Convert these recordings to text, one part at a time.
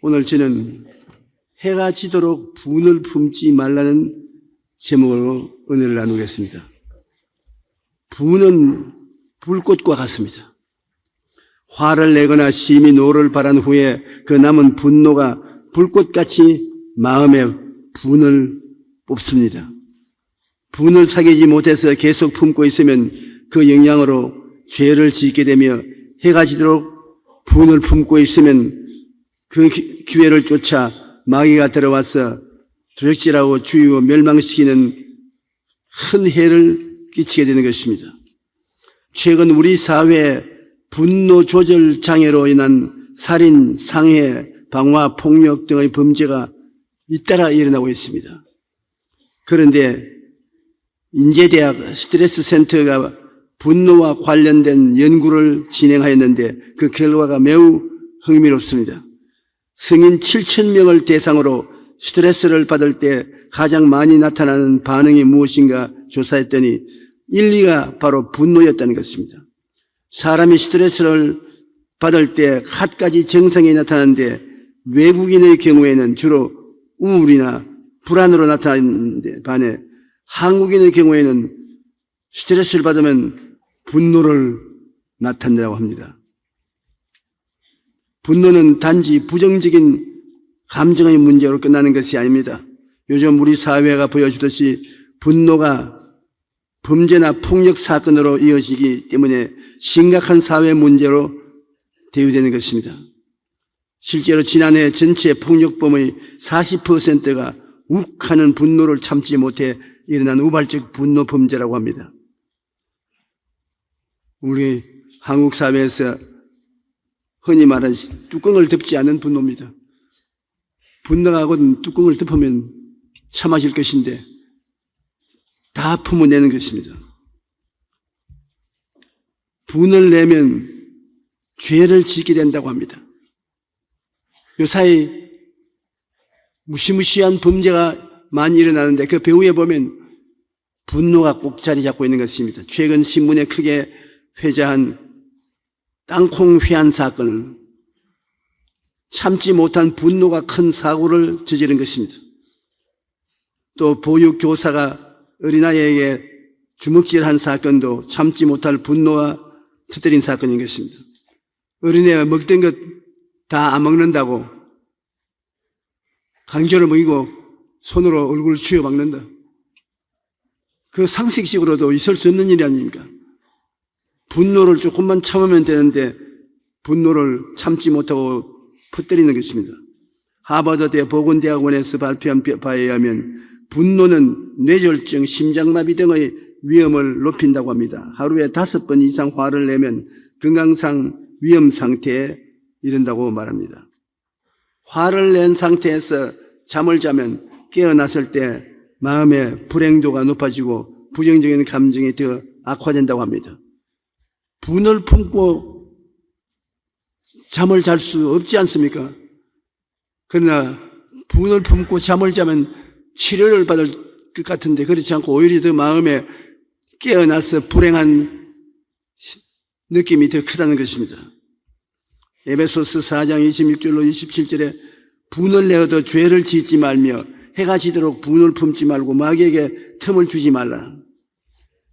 오늘 저는 해가 지도록 분을 품지 말라는 제목으로 은혜를 나누겠습니다. 분은 불꽃과 같습니다. 화를 내거나 심히 노를 발한 후에 그 남은 분노가 불꽃같이 마음에 분을 뽑습니다. 분을 사귀지 못해서 계속 품고 있으면 그 영향으로 죄를 짓게 되며, 해가 지도록 분을 품고 있으면 그 기회를 쫓아 마귀가 들어와서 도적질하고 죽이고 멸망시키는 큰 해를 끼치게 되는 것입니다. 최근 우리 사회에 분노 조절 장애로 인한 살인, 상해, 방화, 폭력 등의 범죄가 잇따라 일어나고 있습니다. 그런데 인제대학 스트레스 센터가 분노와 관련된 연구를 진행하였는데 그 결과가 매우 흥미롭습니다. 성인 7,000명을 대상으로 스트레스를 받을 때 가장 많이 나타나는 반응이 무엇인가 조사했더니 1, 2가 바로 분노였다는 것입니다. 사람이 스트레스를 받을 때 8가지 증상이 나타나는데, 외국인의 경우에는 주로 우울이나 불안으로 나타나는데 반해 한국인의 경우에는 스트레스를 받으면 분노를 나타낸다고 합니다. 분노는 단지 부정적인 감정의 문제로 끝나는 것이 아닙니다. 요즘 우리 사회가 보여주듯이 분노가 범죄나 폭력 사건으로 이어지기 때문에 심각한 사회 문제로 대우되는 것입니다. 실제로 지난해 전체 폭력범의 40%가 욱하는 분노를 참지 못해 일어난 우발적 분노 범죄라고 합니다. 우리 한국 사회에서 흔히 말하는 뚜껑을 덮지 않은 분노입니다. 분노하고는 뚜껑을 덮으면 참아질 것인데 다 품어내는 것입니다. 분을 내면 죄를 짓게 된다고 합니다. 요사이 무시무시한 범죄가 많이 일어나는데 그 배후에 보면 분노가 꼭 자리 잡고 있는 것입니다. 최근 신문에 크게 회자한 땅콩 회한 사건은 참지 못한 분노가 큰 사고를 저지른 것입니다. 또 보육교사가 어린아이에게 주먹질한 사건도 참지 못할 분노가 터뜨린 사건인 것입니다. 어린애가 먹던 것 다 안 먹는다고 강제로 먹이고 손으로 얼굴을 쥐어 박는다. 그 상식적으로도 있을 수 없는 일이 아닙니까? 분노를 조금만 참으면 되는데 분노를 참지 못하고 퍼뜨리는 것입니다. 하버드대 보건대학원에서 발표한 바에 의하면 분노는 뇌졸중, 심장마비 등의 위험을 높인다고 합니다. 하루에 5번 이상 화를 내면 건강상 위험 상태에 이른다고 말합니다. 화를 낸 상태에서 잠을 자면 깨어났을 때 마음의 불행도가 높아지고 부정적인 감정이 더 악화된다고 합니다. 분을 품고 잠을 잘 수 없지 않습니까? 그러나 분을 품고 잠을 자면 치료를 받을 것 같은데 그렇지 않고 오히려 더 마음에 깨어나서 불행한 느낌이 더 크다는 것입니다. 에베소서 4장 26절로 27절에 분을 내어도 죄를 짓지 말며 해가 지도록 분을 품지 말고 마귀에게 틈을 주지 말라.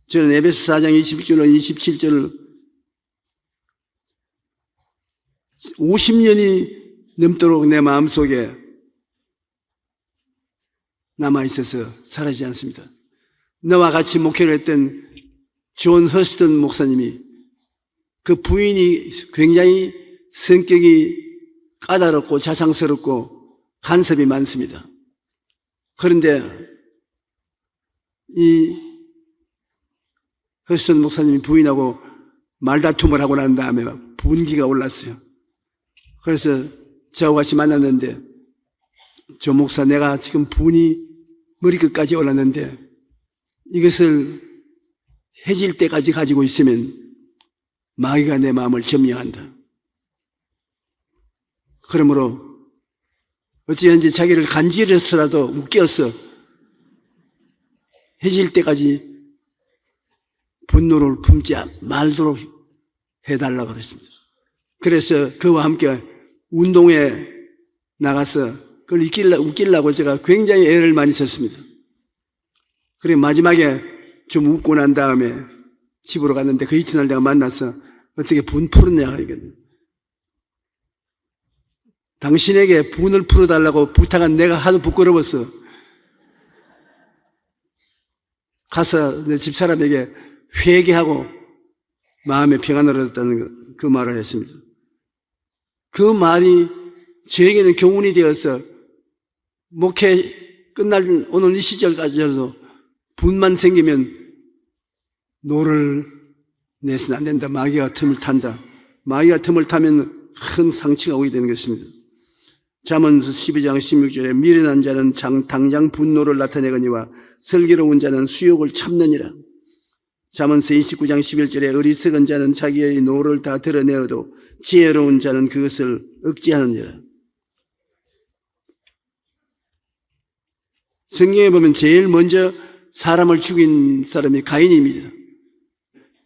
저는 에베소 4장 26절로 27절을 50년이 넘도록 내 마음속에 남아있어서 사라지지 않습니다. 너와 같이 목회를 했던 존 허스턴 목사님이 그 부인이 굉장히 성격이 까다롭고 자상스럽고 간섭이 많습니다. 그런데 이 허스턴 목사님이 부인하고 말다툼을 하고 난 다음에 분기가 올랐어요. 그래서 저와 같이 만났는데, 조 목사, 내가 지금 분이 머리끝까지 올랐는데 이것을 해질 때까지 가지고 있으면 마귀가 내 마음을 점령한다. 그러므로 어찌든지 자기를 간지러서라도 웃겨서 해질 때까지 분노를 품지 말도록 해달라고 그랬습니다. 그래서 그와 함께 운동회 나가서 그걸 웃기려고 제가 굉장히 애를 많이 썼습니다. 그래 마지막에 좀 웃고 난 다음에 집으로 갔는데 그 이튿날 내가 만나서 어떻게 분 풀었냐 하거든. 당신에게 분을 풀어달라고 부탁한 내가 하도 부끄러웠어. 가서 내 집사람에게 회개하고 마음의 평안을 얻었다는 그 말을 했습니다. 그 말이 저에게는 교훈이 되어서 목회 끝날 오늘 이 시절까지도 분만 생기면 노를 내서는 안 된다. 마귀가 틈을 탄다. 마귀가 틈을 타면 큰 상처가 오게 되는 것입니다. 잠언서 12장 16절에 미련한 자는 당장 분노를 나타내거니와 슬기로운 자는 수욕을 참느니라. 잠언서 29장 11절에 어리석은 자는 자기의 노를 다 드러내어도 지혜로운 자는 그것을 억제하느니라. 성경에 보면 제일 먼저 사람을 죽인 사람이 가인입니다.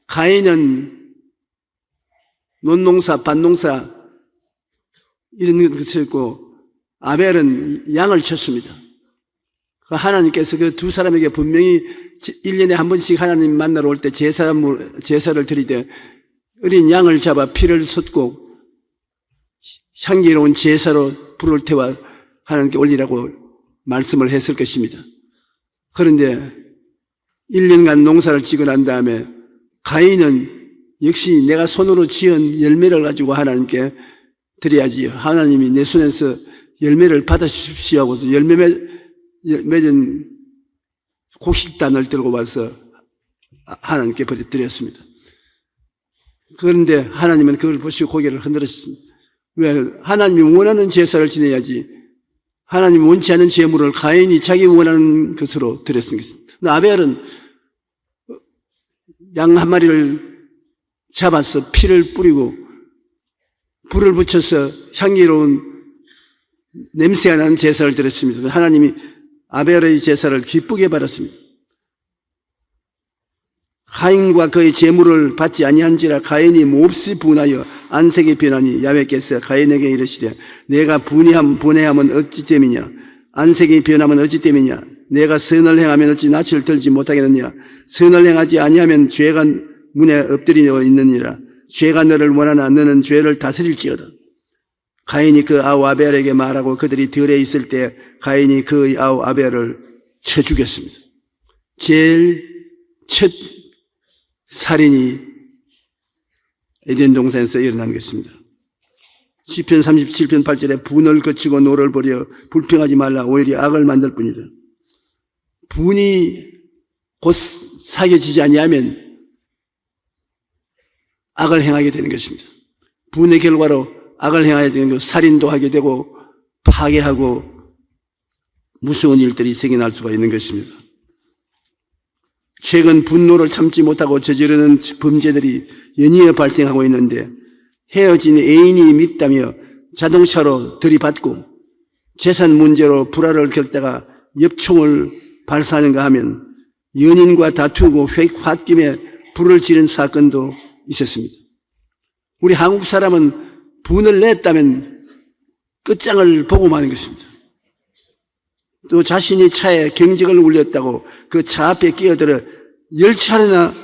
가인은 논농사, 밭농사 이런 것을 했고 아벨은 양을 쳤습니다. 하나님께서 그 두 사람에게 분명히 1년에 한 번씩 하나님 만나러 올 때 제사를 드리되 어린 양을 잡아 피를 쏟고 향기로운 제사로 불을 태워 하나님께 올리라고 말씀을 했을 것입니다. 그런데 1년간 농사를 지고 난 다음에 가인은 역시 내가 손으로 지은 열매를 가지고 하나님께 드려야지. 하나님이 내 손에서 열매를 받아주십시오 하고서 열매 맺은 곡식단을 들고 와서 하나님께 드렸습니다. 그런데 하나님은 그걸 보시고 고개를 흔들으셨습니다. 왜? 하나님이 원하는 제사를 지내야지 하나님이 원치 않은 제물을 가인이 자기 원하는 것으로 드렸습니다. 아벨은 양 한 마리를 잡아서 피를 뿌리고 불을 붙여서 향기로운 냄새가 나는 제사를 드렸습니다. 하나님이 아벨의 제사를 기쁘게 받았습니다. 가인과 그의 제물을 받지 아니한지라 가인이 몹시 분하여 안색이 변하니 야훼께서 가인에게 이르시되 내가 분해함은 어찌 됨이냐 안색이 변하면 어찌 됨이냐 내가 선을 행하면 어찌 낯을 들지 못하겠느냐 선을 행하지 아니하면 죄가 문에 엎드리어 있느니라 죄가 너를 원하나 너는 죄를 다스릴지어다. 가인이 그 아우 아벨에게 말하고 그들이 들에 있을 때 가인이 그의 아우 아벨을 쳐 죽였습니다. 제일 첫 살인이 에덴 동산에서 일어난 것입니다. 시편 37편 8절에 분을 거치고 노를 버려 불평하지 말라 오히려 악을 만들 뿐이다. 분이 곧 사겨지지 아니하면 악을 행하게 되는 것입니다. 분의 결과로 악을 행하게 되는 것, 살인도 하게 되고 파괴하고 무서운 일들이 생겨날 수가 있는 것입니다. 최근 분노를 참지 못하고 저지르는 범죄들이 연이어 발생하고 있는데 헤어진 애인이 밉다며 자동차로 들이받고 재산 문제로 불화를 겪다가 엽총을 발사하는가 하면 연인과 다투고 홧김에 불을 지른 사건도 있었습니다. 우리 한국 사람은 분을 냈다면 끝장을 보고 마는 것입니다. 또 자신이 차에 경적을 울렸다고 그 차 앞에 끼어들어 10차례나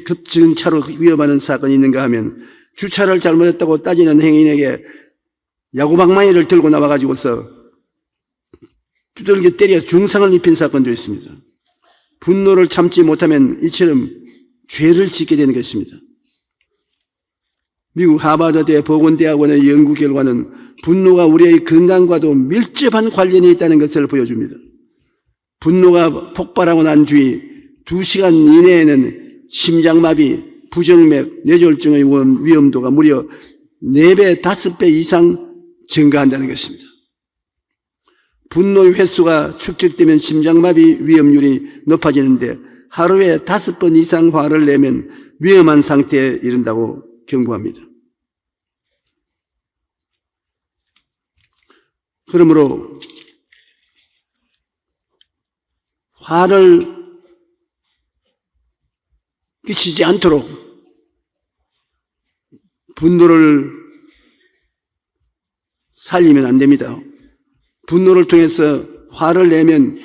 급증차로 위협하는 사건이 있는가 하면 주차를 잘못했다고 따지는 행인에게 야구방망이를 들고 나와가지고서 두들겨 때려 중상을 입힌 사건도 있습니다. 분노를 참지 못하면 이처럼 죄를 짓게 되는 것입니다. 미국 하버드대 보건대학원의 연구 결과는 분노가 우리의 건강과도 밀접한 관련이 있다는 것을 보여줍니다. 분노가 폭발하고 난 뒤 2시간 이내에는 심장마비, 부정맥, 뇌졸중의 위험도가 무려 4배, 5배 이상 증가한다는 것입니다. 분노의 횟수가 축적되면 심장마비 위험률이 높아지는데 하루에 5번 이상 화를 내면 위험한 상태에 이른다고 경고합니다. 그러므로 화를 끼치지 않도록 분노를 살리면 안 됩니다. 분노를 통해서 화를 내면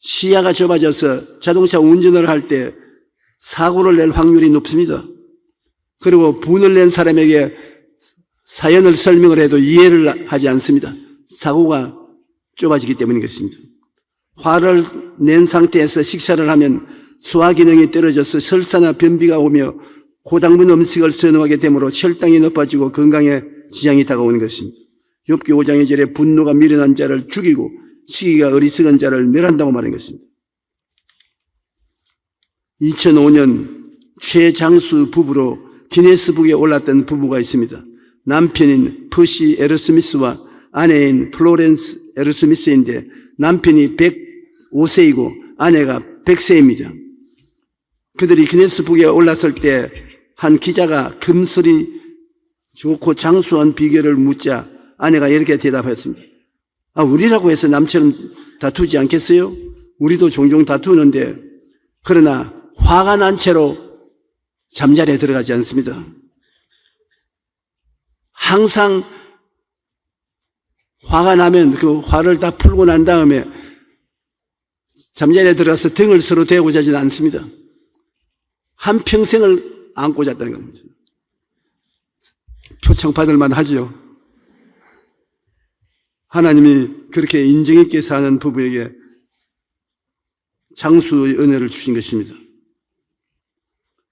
시야가 좁아져서 자동차 운전을 할 때 사고를 낼 확률이 높습니다. 그리고 분을 낸 사람에게 사연을 설명을 해도 이해를 하지 않습니다. 사고가 좁아지기 때문이겠습니다. 화를 낸 상태에서 식사를 하면 소화 기능이 떨어져서 설사나 변비가 오며 고당분 음식을 선호하게 되므로 혈당이 높아지고 건강에 지장이 다가오는 것입니다. 욥기 5장 2절에 분노가 미련한 자를 죽이고 시기가 어리석은 자를 멸한다고 말한 것입니다. 2005년 최장수 부부로 기네스북에 올랐던 부부가 있습니다. 남편인 퍼시 에르스미스와 아내인 플로렌스 에르스미스인데 남편이 105세이고 아내가 100세입니다. 그들이 기네스북에 올랐을 때 한 기자가 금슬이 좋고 장수한 비결을 묻자 아내가 이렇게 대답했습니다. 우리라고 해서 남처럼 다투지 않겠어요? 우리도 종종 다투는데 그러나 화가 난 채로 잠자리에 들어가지 않습니다. 항상 화가 나면 그 화를 다 풀고 난 다음에 잠자리에 들어가서 등을 서로 대고 자지는 않습니다. 한평생을 안고 잤다는 겁니다. 표창 받을 만하지요. 하나님이 그렇게 인정 있게 사는 부부에게 장수의 은혜를 주신 것입니다.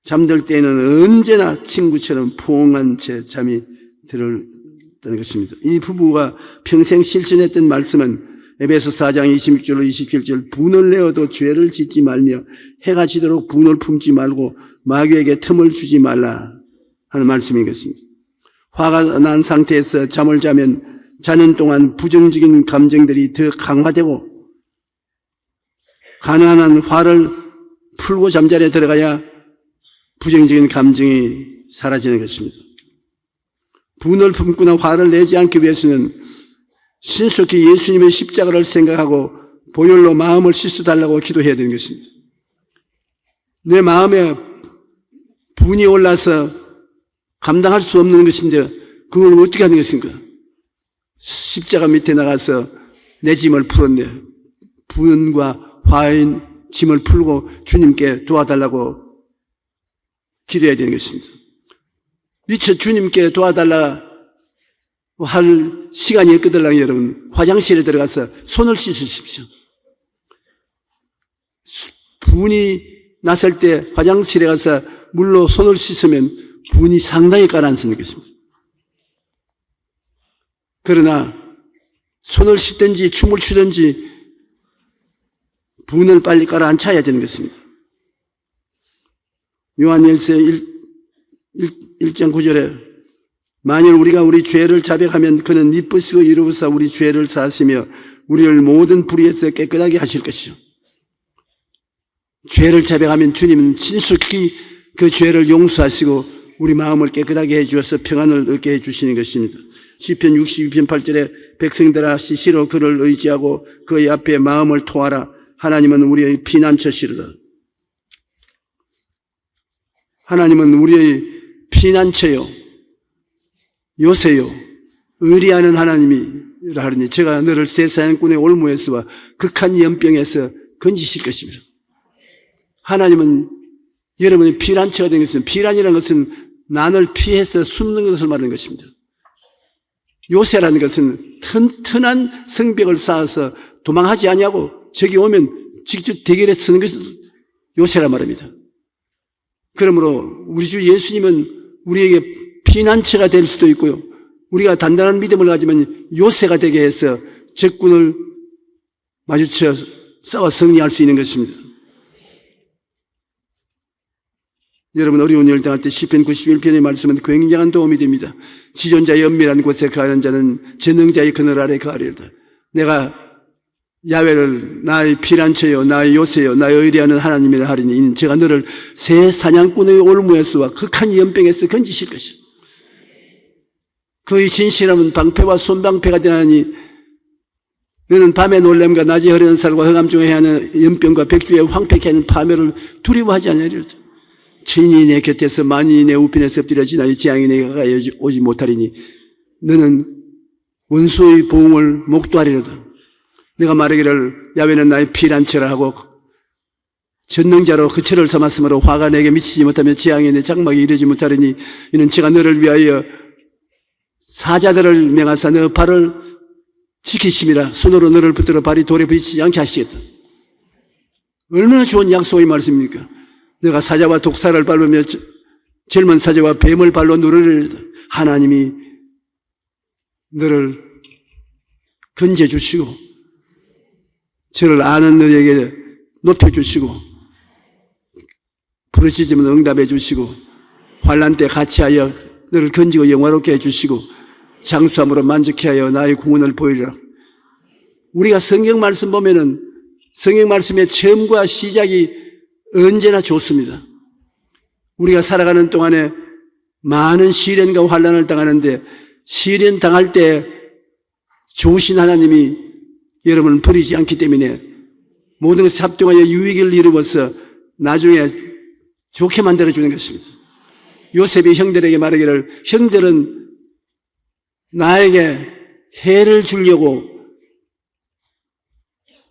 잠들 때에는 언제나 친구처럼 포옹한 채 잠이 들었다는 것입니다. 이 부부가 평생 실천했던 말씀은 에베소 4장 26절로 27절 분을 내어도 죄를 짓지 말며 해가 지도록 분을 품지 말고 마귀에게 틈을 주지 말라 하는 말씀인 것입니다. 화가 난 상태에서 잠을 자면 자는 동안 부정적인 감정들이 더 강화되고 가난한 화를 풀고 잠자리에 들어가야 부정적인 감정이 사라지는 것입니다. 분을 품거나 화를 내지 않기 위해서는 신속히 예수님의 십자가를 생각하고 보혈로 마음을 씻어달라고 기도해야 되는 것입니다. 내 마음에 분이 올라서 감당할 수 없는 것인데 그걸 어떻게 하는 것인가? 십자가 밑에 나가서 내 짐을 풀었네. 분과 화인 짐을 풀고 주님께 도와달라고 기도해야 되는 것입니다. 미처 주님께 도와달라 할 시간이 없거든요. 여러분 화장실에 들어가서 손을 씻으십시오. 분이 났을 때 화장실에 가서 물로 손을 씻으면 분이 상당히 가라앉는 것입니다. 그러나 손을 씻든지 춤을 추든지 분을 빨리 가라앉혀야 되는 것입니다. 요한일서 1장 9절에 만일 우리가 우리 죄를 자백하면 그는 미쁘시고 이루사 우리 죄를 사하시며 우리를 모든 불의에서 깨끗하게 하실 것이요. 죄를 자백하면 주님은 신속히 그 죄를 용서하시고 우리 마음을 깨끗하게 해주어서 평안을 얻게 해주시는 것입니다. 시편 62편 8절에 백성들아 시시로 그를 의지하고 그의 앞에 마음을 토하라. 하나님은 우리의 피난처시로다. 하나님은 우리의 피난처요 요새요 의리하는 하나님이라 하느니 제가 너를 새 사냥꾼의 올무에서와 극한 연병에서 건지실 것입니다. 하나님은 여러분의 피난처가 된 것은 피난이라는 것은 난을 피해서 숨는 것을 말하는 것입니다. 요새라는 것은 튼튼한 성벽을 쌓아서 도망하지 아니하고 적이 오면 직접 대결에 서는 것을 요새라 말합니다. 그러므로 우리 주 예수님은 우리에게 피난처가 될 수도 있고요. 우리가 단단한 믿음을 가지면 요새가 되게 해서 적군을 마주쳐 싸워 승리할 수 있는 것입니다. 여러분 어려운 일을 당할 때 시편 91편의 말씀은 굉장한 도움이 됩니다. 지존자의 은밀한 곳에 거하는 자는 전능자의 그늘 아래 거하리로다. 내가 야훼를 나의 피난처요 나의 요새요 나의 의리하는 하나님이라 하리니 이는 제가 너를 새 사냥꾼의 올무에서와 극한 연병에서 건지실 것이다. 그의 진실함은 방패와 손방패가 되나니 너는 밤의 놀램과 낮에 흐르는 살과 흑암 중에 해하는 연병과 백주에 황폐케 하는 파멸을 두려워하지 아니하리로다. 친인이 내 곁에서 만인이 내 우편에서 엎드려지나니 재앙이 내게 가까이 오지 못하리니 너는 원수의 보응을 목도하리로다. 내가 말하기를 야훼는 나의 피난처라 하고 전능자로 그 철을 삼았으므로 화가 내게 미치지 못하며 지향에 내 장막에 이르지 못하리니 이는 제가 너를 위하여 사자들을 명하사 너 발을 지키심이라. 손으로 너를 붙들어 발이 돌에 부딪히지 않게 하시겠다. 얼마나 좋은 약속의 말씀입니까? 내가 사자와 독사를 밟으며 젊은 사자와 뱀을 발로 누르리로다. 하나님이 너를 건져주시고 저를 아는 너에게 높여주시고 부르시지만 응답해 주시고 환난 때 같이하여 너를 건지고 영화롭게 해주시고 장수함으로 만족해 하여 나의 구원을 보이리라. 우리가 성경 말씀 보면은 성경 말씀의 처음과 시작이 언제나 좋습니다. 우리가 살아가는 동안에 많은 시련과 환난을 당하는데 시련 당할 때 좋으신 하나님이 여러분을 버리지 않기 때문에 모든 것을 합동하여 유익을 이루어서 나중에 좋게 만들어주는 것입니다. 요셉이 형들에게 말하기를 형들은 나에게 해를 주려고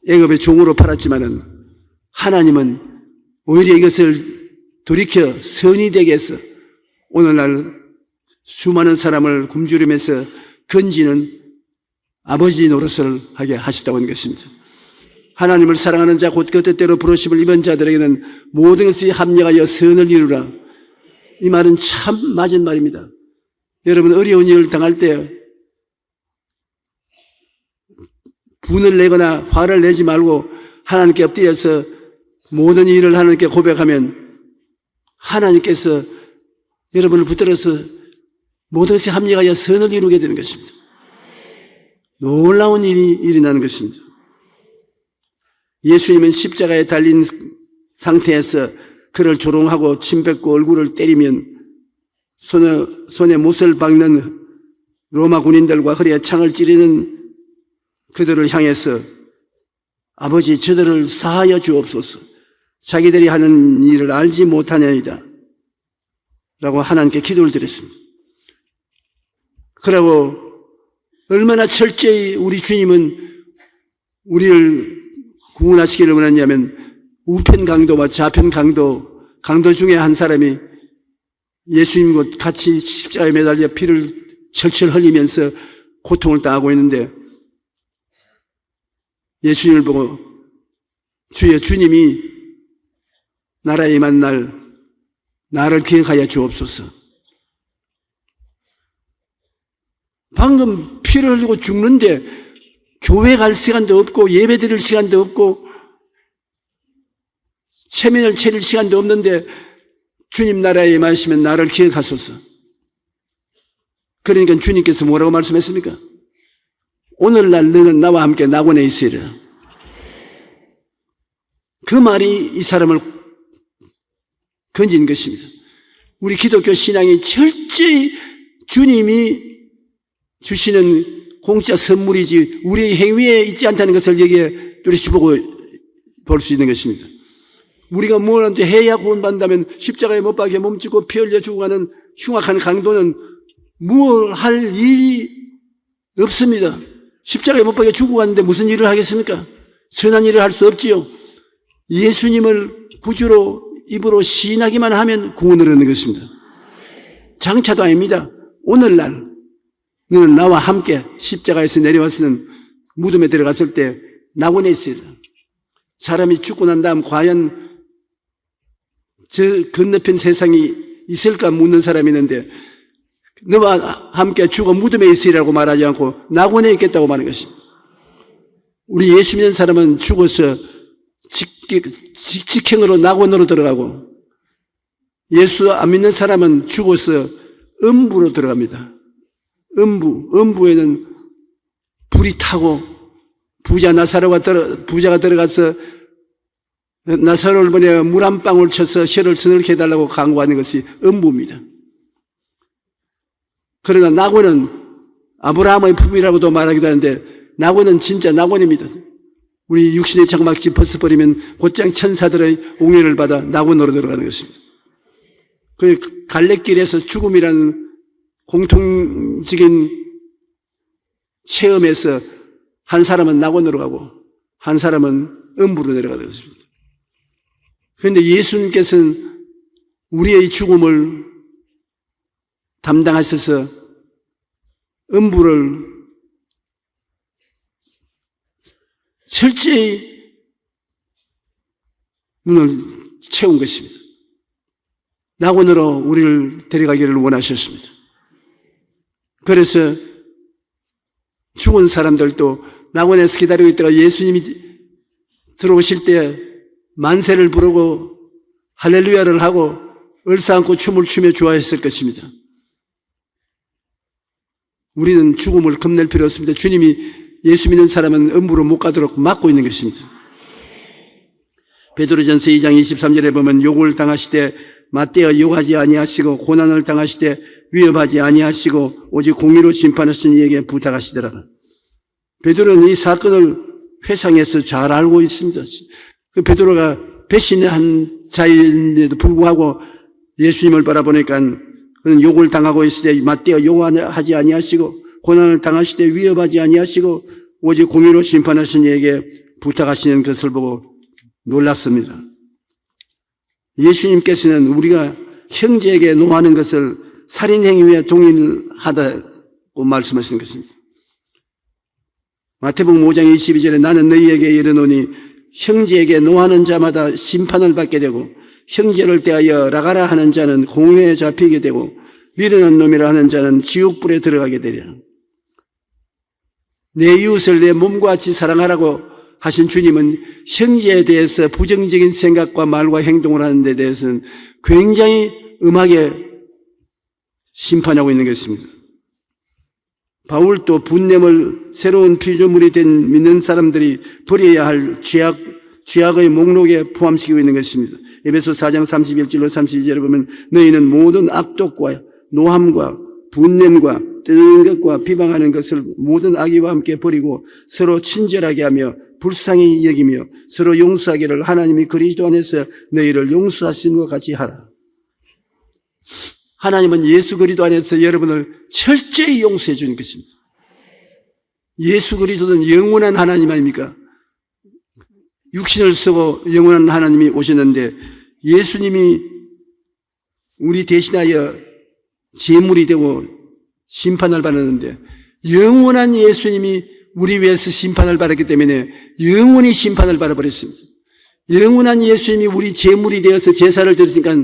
애굽의 종으로 팔았지만은 하나님은 오히려 이것을 돌이켜 선이 되게 해서 오늘날 수많은 사람을 굶주리면서 건지는 아버지 노릇을 하게 하셨다고 하는 것입니다. 하나님을 사랑하는 자 곧 그 뜻대로 부르심을 입은 자들에게는 모든 것이 합력하여 선을 이루라. 이 말은 참 맞은 말입니다. 여러분 어려운 일을 당할 때 분을 내거나 화를 내지 말고 하나님께 엎드려서 모든 일을 하나님께 고백하면 하나님께서 여러분을 붙들어서 모든 것이 합력하여 선을 이루게 되는 것입니다. 놀라운 일이 일어나는 것입니다. 예수님은 십자가에 달린 상태에서 그를 조롱하고 침뱉고 얼굴을 때리면 손에 못을 박는 로마 군인들과 허리에 창을 찌르는 그들을 향해서 아버지 저들을 사하여 주옵소서. 자기들이 하는 일을 알지 못하냐이다 라고 하나님께 기도를 드렸습니다. 그러고 얼마나 철저히 우리 주님은 우리를 구원하시기를 원했냐면 우편 강도와 좌편 강도 중에 한 사람이 예수님과 같이 십자가에 매달려 피를 철철 흘리면서 고통을 당하고 있는데 예수님을 보고 주여 주님이 나라에 임한 날 나를 기억하여 주옵소서. 방금 피를 흘리고 죽는데 교회 갈 시간도 없고 예배 드릴 시간도 없고 체면을 차릴 시간도 없는데 주님 나라에 임하시면 나를 기억하소서. 그러니까 주님께서 뭐라고 말씀했습니까? 오늘날 너는 나와 함께 낙원에 있으리라. 그 말이 이 사람을 건진 것입니다. 우리 기독교 신앙이 철저히 주님이 주시는 공짜 선물이지 우리의 행위에 있지 않다는 것을 여기에 뚜렷이보고 볼 수 있는 것입니다. 우리가 뭘 해야 구원받는다면 십자가에 못 박혀 몸짓고 피 흘려 죽어가는 흉악한 강도는 뭘 할 일이 없습니다. 십자가에 못 박혀 죽어가는데 무슨 일을 하겠습니까? 선한 일을 할 수 없지요. 예수님을 구주로 입으로 시인하기만 하면 구원을 얻는 것입니다. 장차도 아닙니다. 오늘날 너는 나와 함께 십자가에서 내려와서는 무덤에 들어갔을 때 낙원에 있어야 돼. 사람이 죽고 난 다음 과연 저 건너편 세상이 있을까 묻는 사람이 있는데 너와 함께 죽어 무덤에 있으리라고 말하지 않고 낙원에 있겠다고 말하는 것입니다. 우리 예수 믿는 사람은 죽어서 직행으로 낙원으로 들어가고 예수 안 믿는 사람은 죽어서 음부로 들어갑니다. 음부에는 불이 타고 부자가 들어가서 나사로를 보내 물 한 방울 쳐서 혀를 서늘케 해달라고 강구하는 것이 음부입니다. 그러나 낙원은 아브라함의 품이라고도 말하기도 하는데 낙원은 진짜 낙원입니다. 우리 육신의 장막지 벗어버리면 곧장 천사들의 옹연을 받아 낙원으로 들어가는 것입니다. 그 갈래길에서 죽음이라는 공통적인 체험해서 한 사람은 낙원으로 가고 한 사람은 음부로 내려가게 됐습니다. 그런데 예수님께서는 우리의 죽음을 담당하셔서 음부를 철저히 문을 채운 것입니다. 낙원으로 우리를 데려가기를 원하셨습니다. 그래서 죽은 사람들도 낙원에서 기다리고 있다가 예수님이 들어오실 때 만세를 부르고 할렐루야를 하고 얼싸안고 춤을 추며 좋아했을 것입니다. 우리는 죽음을 겁낼 필요 없습니다. 주님이 예수 믿는 사람은 음부로 못 가도록 막고 있는 것입니다. 베드로전서 2장 23절에 보면 욕을 당하시되 맞대어 욕하지 아니하시고 고난을 당하시되 위협하지 아니하시고 오직 공의로 심판하신 이에게 부탁하시더라. 베드로는 이 사건을 회상해서 잘 알고 있습니다. 그 베드로가 배신한 자인데도 불구하고 예수님을 바라보니까 그는 욕을 당하고 있을 때 맞대어 욕하지 아니하시고 고난을 당하시되 위협하지 아니하시고 오직 공의로 심판하신 이에게 부탁하시는 것을 보고 놀랐습니다. 예수님께서는 우리가 형제에게 노하는 것을 살인행위에 동일하다고 말씀하시는 것입니다. 마태복음 5장 22절에 나는 너희에게 이르노니 형제에게 노하는 자마다 심판을 받게 되고 형제를 대하여 라가라 하는 자는 공회에 잡히게 되고 미련한 놈이라 하는 자는 지옥불에 들어가게 되리라. 내 이웃을 내 몸과 같이 사랑하라고 하신 주님은 형제에 대해서 부정적인 생각과 말과 행동을 하는 데 대해서는 굉장히 음하게 심판하고 있는 것입니다. 바울도 분냄을 새로운 피조물이 된 믿는 사람들이 버려야 할 죄악의 목록에 포함시키고 있는 것입니다. 에베소 4장 31절로 32절에 보면 너희는 모든 악독과 노함과 분냄과 뜨는 것과 비방하는 것을 모든 악의와 함께 버리고 서로 친절하게 하며 불쌍히 여기며 서로 용서하기를 하나님이 그리스도 안에서 너희를 용서하신 것 같이 하라. 하나님은 예수 그리스도 안에서 여러분을 철저히 용서해 주는 것입니다. 예수 그리스도는 영원한 하나님 아닙니까? 육신을 쓰고 영원한 하나님이 오셨는데 예수님이 우리 대신하여 제물이 되고 심판을 받았는데 영원한 예수님이 우리 위해서 심판을 받았기 때문에 영원히 심판을 받아버렸습니다. 영원한 예수님이 우리 제물이 되어서 제사를 드렸으니까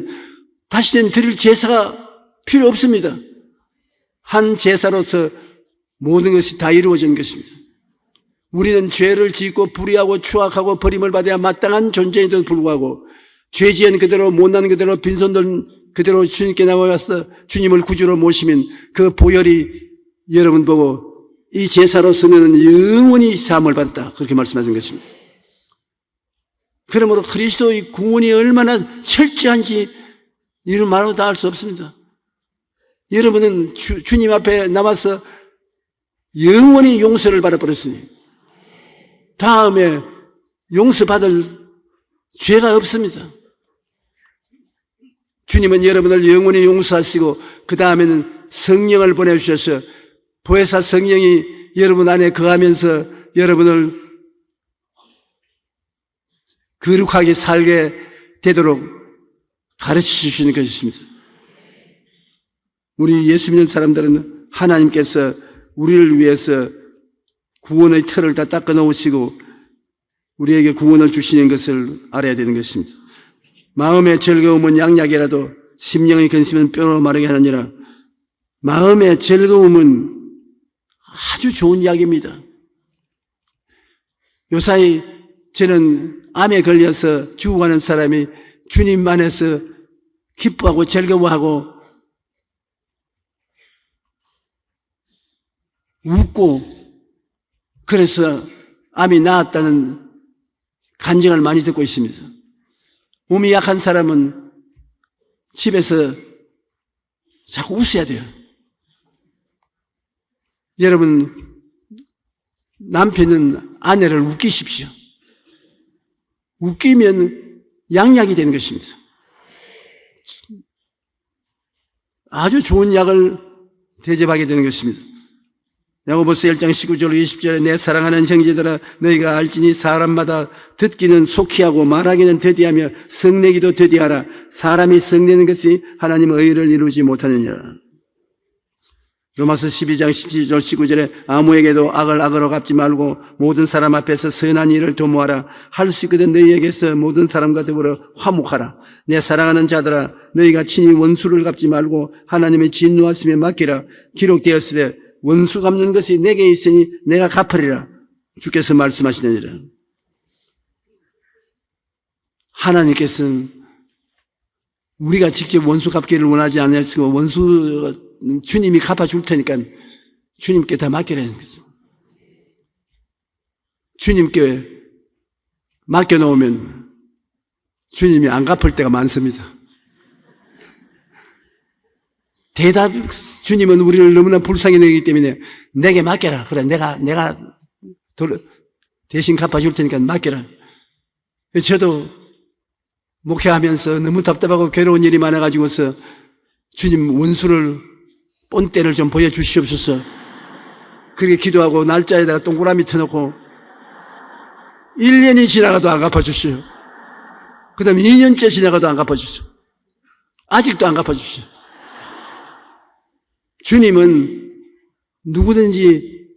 다시는 드릴 제사가 필요 없습니다. 한 제사로서 모든 것이 다 이루어진 것입니다. 우리는 죄를 짓고 불의하고 추악하고 버림을 받아야 마땅한 존재인데도 불구하고 죄 지은 그대로 못난 그대로 빈손들 그대로 주님께 나와서 주님을 구주로 모시면 그 보혈이 여러분 보고 이 제사로서는 영원히 사함을 받았다. 그렇게 말씀하신 것입니다. 그러므로 그리스도의 구원이 얼마나 철저한지 이런 말로 다 알 수 없습니다. 여러분은 주님 앞에 남아서 영원히 용서를 받아버렸으니 다음에 용서받을 죄가 없습니다. 주님은 여러분을 영원히 용서하시고 그 다음에는 성령을 보내주셔서 보혜사 성령이 여러분 안에 거하면서 여러분을 거룩하게 살게 되도록 가르쳐 주시는 것입니다. 우리 예수 믿는 사람들은 하나님께서 우리를 위해서 구원의 틀을 다 닦아 놓으시고 우리에게 구원을 주시는 것을 알아야 되는 것입니다. 마음의 즐거움은 양약이라도 심령의 근심은 뼈로 마르게 하느니라. 마음의 즐거움은 아주 좋은 약입니다. 요사이 저는 암에 걸려서 죽어가는 사람이 주님 안에서 기뻐하고 즐거워하고 웃고 그래서 암이 나았다는 간증을 많이 듣고 있습니다. 몸이 약한 사람은 집에서 자꾸 웃어야 돼요. 여러분, 남편은 아내를 웃기십시오. 웃기면 양약이 되는 것입니다. 아주 좋은 약을 대접하게 되는 것입니다. 야고보서 1장 19절 20절에 내 사랑하는 형제들아 너희가 알지니 사람마다 듣기는 속히 하고 말하기는 더디하며 성내기도 더디하라. 사람이 성내는 것이 하나님의 의를 이루지 못하느니라. 로마서 12장 17절 19절에 아무에게도 악을 악으로 갚지 말고 모든 사람 앞에서 선한 일을 도모하라. 할 수 있거든 너희에게서 모든 사람과 더불어 화목하라. 내 사랑하는 자들아 너희가 친히 원수를 갚지 말고 하나님의 진노하심에 맡기라. 기록되었으되 원수 갚는 것이 내게 있으니 내가 갚으리라. 주께서 말씀하시느니라. 하나님께서는 우리가 직접 원수 갚기를 원하지 않으시고 원수 주님이 갚아줄 테니까 주님께 다 맡기라는 거죠. 주님께 맡겨놓으면 주님이 안 갚을 때가 많습니다. 주님은 우리를 너무나 불쌍히 여기기 때문에 내게 맡겨라. 그래, 내가 대신 갚아줄 테니까 맡겨라. 저도 목회하면서 너무 답답하고 괴로운 일이 많아가지고서 주님 원수를 본때를 좀 보여주시옵소서. 그렇게 기도하고 날짜에다가 동그라미 터놓고 1년이 지나가도 안 갚아주시오. 그 다음에 2년째 지나가도 안 갚아주시오. 아직도 안 갚아주시오. 주님은 누구든지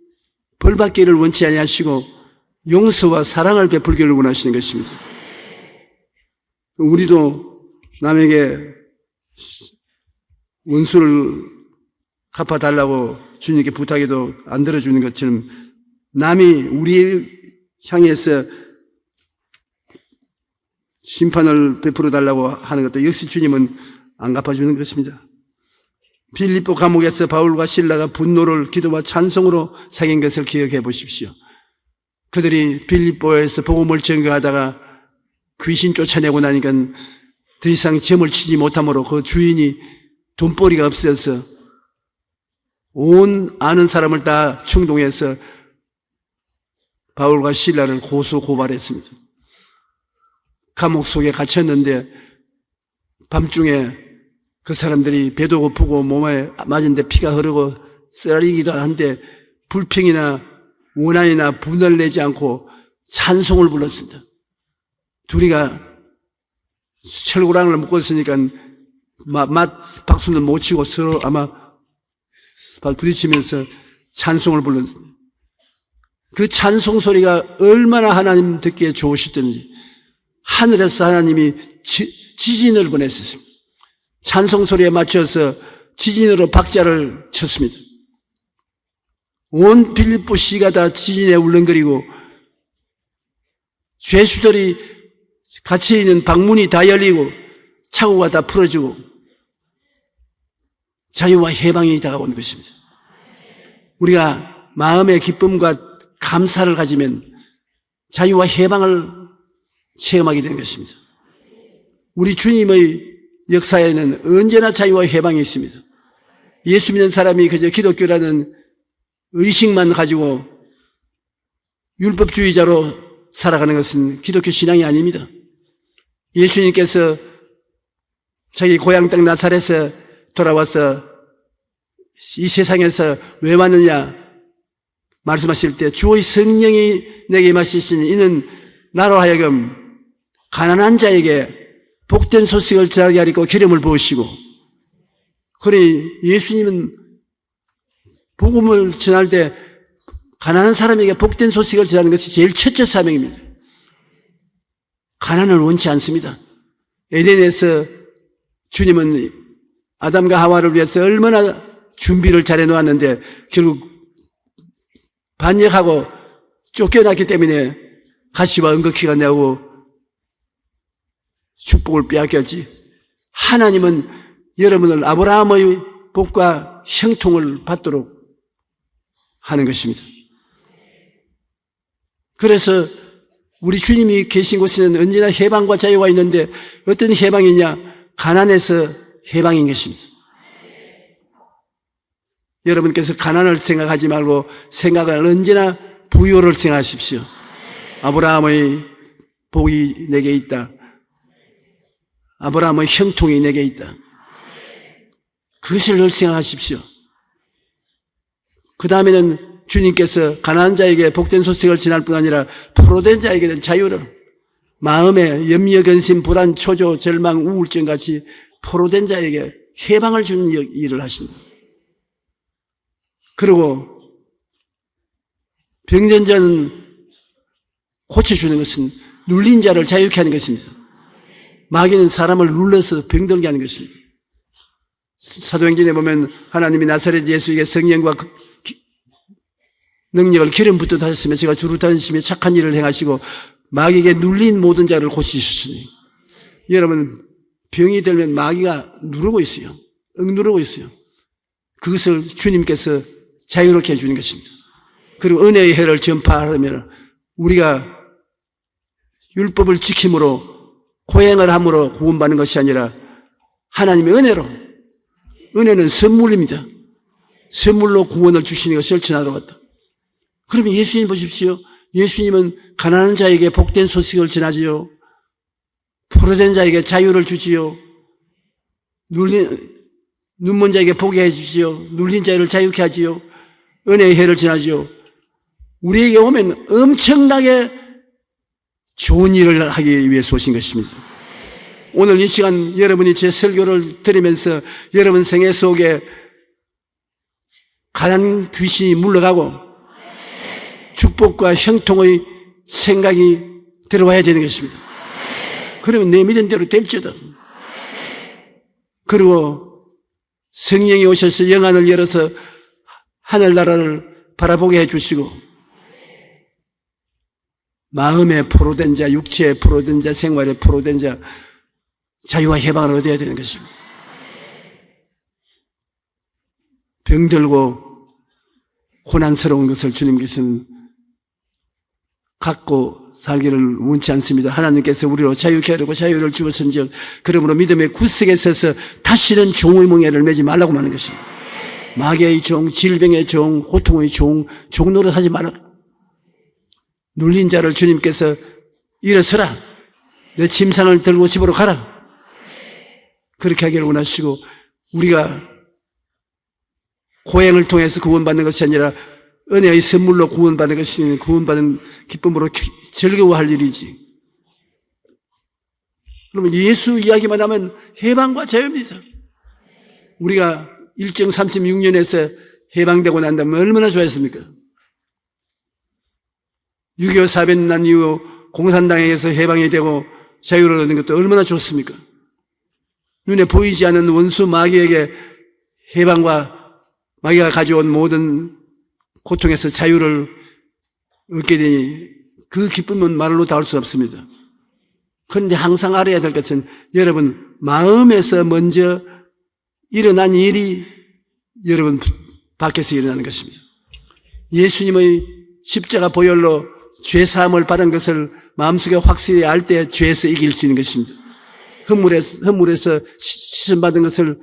벌받기를 원치 아니하시고 용서와 사랑을 베풀기를 원하시는 것입니다. 우리도 남에게 원수를 갚아달라고 주님께 부탁해도 안 들어주는 것처럼 남이 우리 향해서 심판을 베풀어 달라고 하는 것도 역시 주님은 안 갚아주는 것입니다. 빌립보 감옥에서 바울과 실라가 분노를 기도와 찬송으로 사귄 것을 기억해 보십시오. 그들이 빌립보에서 복음을 전가하다가 귀신 쫓아내고 나니까 더 이상 점을 치지 못하므로 그 주인이 돈벌이가 없어서 온 아는 사람을 다 충동해서 바울과 실라를 고소고발했습니다. 감옥 속에 갇혔는데 밤중에 그 사람들이 배도 고프고 몸에 맞은데 피가 흐르고 쓰라리기도 한데 불평이나 원한이나 분을 내지 않고 찬송을 불렀습니다. 둘이가 철고랑을 묶고 있으니까 박수는 못 치고 서로 아마 부딪히면서 찬송을 불렀습니다. 그 찬송 소리가 얼마나 하나님 듣기에 좋으시던지 하늘에서 하나님이 지진을 보냈었습니다. 찬송 소리에 맞춰서 지진으로 박자를 쳤습니다. 온 빌립보 시가 다 지진에 울렁거리고 죄수들이 갇혀 있는 방문이 다 열리고 차고가 다 풀어지고 자유와 해방이 다가오는 것입니다. 우리가 마음의 기쁨과 감사를 가지면 자유와 해방을 체험하게 되는 것입니다. 우리 주님의 역사에는 언제나 자유와 해방이 있습니다. 예수 믿는 사람이 그저 기독교라는 의식만 가지고 율법주의자로 살아가는 것은 기독교 신앙이 아닙니다. 예수님께서 자기 고향 땅 나사렛에서 돌아와서 이 세상에서 왜 왔느냐 말씀하실 때 주의 성령이 내게 임하시시니 이는 나로 하여금 가난한 자에게 복된 소식을 전하게 하리고 기름을 부으시고, 그러니 예수님은 복음을 전할 때 가난한 사람에게 복된 소식을 전하는 것이 제일 첫째 사명입니다. 가난을 원치 않습니다. 에덴에서 주님은 아담과 하와를 위해서 얼마나 준비를 잘해 놓았는데 결국 반역하고 쫓겨났기 때문에 가시와 은거키가 나오고 축복을 빼앗겼지. 하나님은 여러분을 아브라함의 복과 형통을 받도록 하는 것입니다. 그래서 우리 주님이 계신 곳에는 언제나 해방과 자유가 있는데 어떤 해방이냐? 가난에서 해방인 것입니다. 여러분께서 가난을 생각하지 말고 생각을 언제나 부요를 생각하십시오. 아브라함의 복이 내게 있다. 아브라함의 형통이 내게 있다. 그것을 늘 생각하십시오. 그 다음에는 주님께서 가난한 자에게 복된 소식을 전할 뿐 아니라 포로된 자에게는 자유를, 마음의 염려, 근심, 불안, 초조, 절망, 우울증 같이 포로된 자에게 해방을 주는 일을 하신다. 그리고 병든 자는 고쳐주는 것은 눌린 자를 자유케 하는 것입니다. 마귀는 사람을 눌러서 병들게 하는 것입니다. 사도행전에 보면 하나님이 나사렛 예수에게 성령과 능력을 기름 붓듯 하셨으며 제가 주로 다니시며 착한 일을 행하시고 마귀에게 눌린 모든 자를 고치셨으니, 여러분 병이 들면 마귀가 누르고 있어요. 억누르고 있어요. 그것을 주님께서 자유롭게 해주는 것입니다. 그리고 은혜의 해를 전파하면 우리가 율법을 지킴으로 고행을 함으로 구원받는 것이 아니라 하나님의 은혜로, 은혜는 선물입니다. 선물로 구원을 주시는 것을 전하러 왔다. 그러면 예수님 보십시오. 예수님은 가난한 자에게 복된 소식을 전하지요. 포로된 자에게 자유를 주지요. 눈먼 자에게 보게 해주지요. 눌린 자를 자유케 하지요. 은혜의 해를 전하지요. 우리에게 오면 엄청나게 좋은 일을 하기 위해서 오신 것입니다. 오늘 이 시간 여러분이 제 설교를 들으면서 여러분 생애 속에 가난 귀신이 물러가고 축복과 형통의 생각이 들어와야 되는 것입니다. 그러면 내 믿은 대로 될지어다. 그리고 성령이 오셔서 영안을 열어서 하늘나라를 바라보게 해주시고 마음에 포로된 자, 육체에 포로된 자, 생활에 포로된 자 자유와 해방을 얻어야 되는 것입니다. 병들고 고난스러운 것을 주님께서는 갖고 살기를 원치 않습니다. 하나님께서 우리로 자유케 하려고 자유를 주었은즉 그러므로 믿음의 구석에 서서 다시는 종의 멍에를 매지 말라고 하는 것입니다. 마귀의 종, 질병의 종, 고통의 종 노릇 하지 말라. 눌린 자를 주님께서 일어서라, 내 침상을 들고 집으로 가라, 그렇게 하기를 원하시고, 우리가 고행을 통해서 구원받는 것이 아니라 은혜의 선물로 구원받는 것이 구원받는 기쁨으로 즐거워할 일이지. 그러면 예수 이야기만 하면 해방과 자유입니다. 우리가 일정 36년에서 해방되고 난다면 얼마나 좋았습니까? 6.25 사변 난 이후 공산당에서 해방이 되고 자유를 얻는 것도 얼마나 좋습니까? 눈에 보이지 않는 원수 마귀에게 해방과 마귀가 가져온 모든 고통에서 자유를 얻게 되니 그 기쁨은 말로 닿을 수 없습니다. 그런데 항상 알아야 될 것은 여러분 마음에서 먼저 일어난 일이 여러분 밖에서 일어나는 것입니다. 예수님의 십자가 보혈로 죄사함을 받은 것을 마음속에 확실히 알 때 죄에서 이길 수 있는 것입니다. 허물에서 시선받은 것을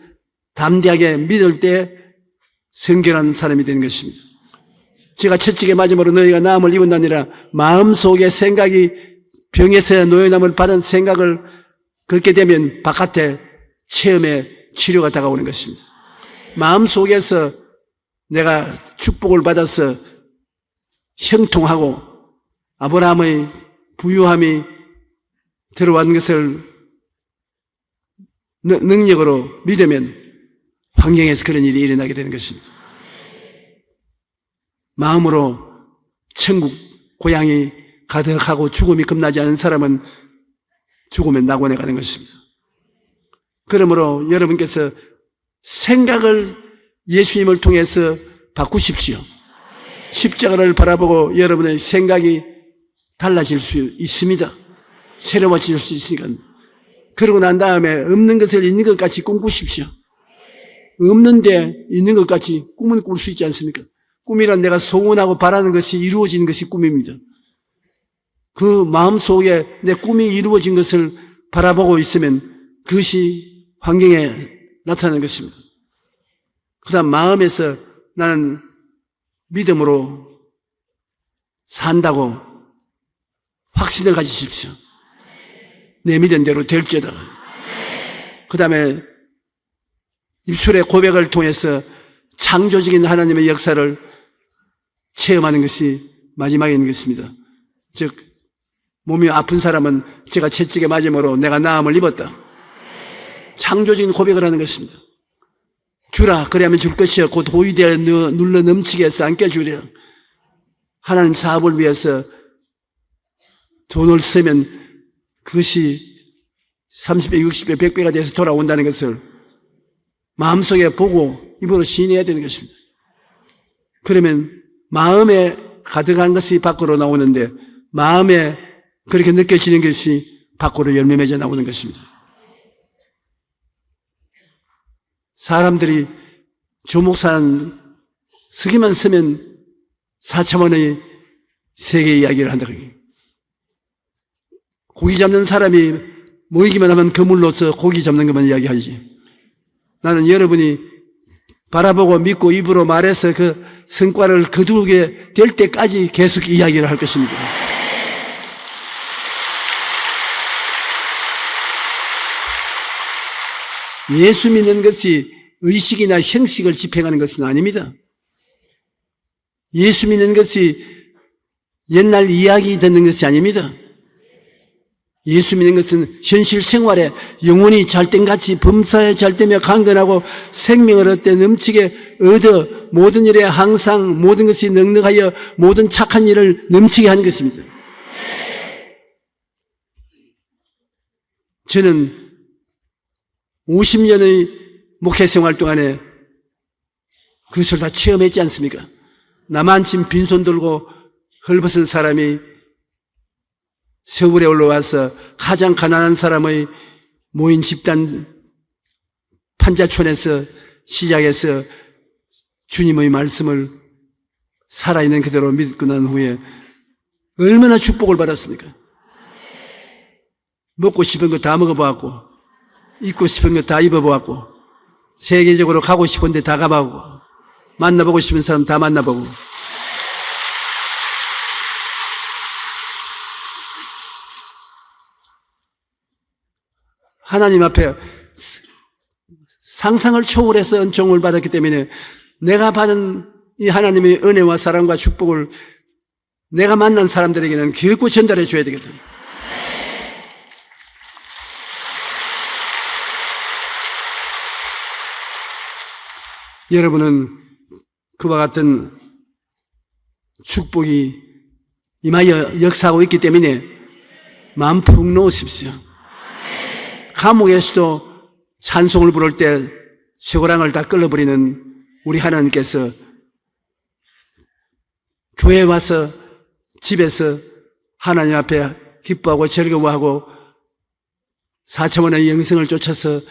담대하게 믿을 때 성결한 사람이 되는 것입니다. 제가 채찍에 맞음으로 너희가 나음을 입었나니라, 마음속에 생각이 병에서 노예남을 받은 생각을 걷게 되면 바깥에 체험에 치료가 다가오는 것입니다. 마음속에서 내가 축복을 받아서 형통하고 아브라함의 부유함이 들어왔는 것을 능력으로 믿으면 환경에서 그런 일이 일어나게 되는 것입니다. 마음으로 천국 고향이 가득하고 죽음이 겁나지 않은 사람은 죽으면 낙원에 가는 것입니다. 그러므로 여러분께서 생각을 예수님을 통해서 바꾸십시오. 십자가를 바라보고 여러분의 생각이 달라질 수 있습니다. 새로워질 수 있으니까. 그러고 난 다음에 없는 것을 있는 것 같이 꿈꾸십시오. 없는데 있는 것 같이 꿈은 꿀 수 있지 않습니까? 꿈이란 내가 소원하고 바라는 것이 이루어지는 것이 꿈입니다. 그 마음속에 내 꿈이 이루어진 것을 바라보고 있으면 그것이 환경에 나타나는 것입니다. 그 다음 마음에서 나는 믿음으로 산다고 확신을 가지십시오. 내 믿은 대로 될지어다. 그 다음에 입술의 고백을 통해서 창조적인 하나님의 역사를 체험하는 것이 마지막에 있는 것입니다. 즉 몸이 아픈 사람은 제가 채찍에 맞음으로 내가 나음을 입었다. 창조적인 고백을 하는 것입니다. 주라 그리하면 줄 것이여 곧 호위되어 눌러 넘치게 해서 안겨 주려. 하나님 사업을 위해서 돈을 쓰면 그것이 30배, 60배, 100배가 돼서 돌아온다는 것을 마음속에 보고 입으로 시인해야 되는 것입니다. 그러면 마음에 가득한 것이 밖으로 나오는데 마음에 그렇게 느껴지는 것이 밖으로 열매 맺어 나오는 것입니다. 사람들이 조목산 서기만 쓰면 4,000원의 세계 이야기를 한다. 고기 잡는 사람이 모이기만 하면 그물로서 고기 잡는 것만 이야기하지. 나는 여러분이 바라보고 믿고 입으로 말해서 그 성과를 거두게 될 때까지 계속 이야기를 할 것입니다. 예수 믿는 것이 의식이나 형식을 집행하는 것은 아닙니다. 예수 믿는 것이 옛날 이야기 듣는 것이 아닙니다. 예수 믿는 것은 현실 생활에 영혼이 잘된같이 범사에 잘되며 강건하고 생명을 얻되 넘치게 얻어 모든 일에 항상 모든 것이 넉넉하여 모든 착한 일을 넘치게 하는 것입니다. 저는 50년의 목회 생활 동안에 그것을 다 체험했지 않습니까? 나만침 빈손 들고 헐벗은 사람이 서울에 올라와서 가장 가난한 사람의 모인 집단 판자촌에서 시작해서 주님의 말씀을 살아있는 그대로 믿고 난 후에 얼마나 축복을 받았습니까? 먹고 싶은 거 다 먹어보았고 입고 싶은 거 다 입어보았고 세계적으로 가고 싶은 데 다 가보고 만나보고 싶은 사람 다 만나보고 하나님 앞에 상상을 초월해서 은총을 받았기 때문에 내가 받은 이 하나님의 은혜와 사랑과 축복을 내가 만난 사람들에게는 결코 전달해 줘야 되거든. 여러분은 그와 같은 축복이 임하여 역사하고 있기 때문에 마음 푹 놓으십시오. 감옥에서도 찬송을 부를 때 쇠고랑을 다 끌어버리는 우리 하나님께서 교회에 와서 집에서 하나님 앞에 기뻐하고 즐거워하고 4,000원의 영생을 쫓아서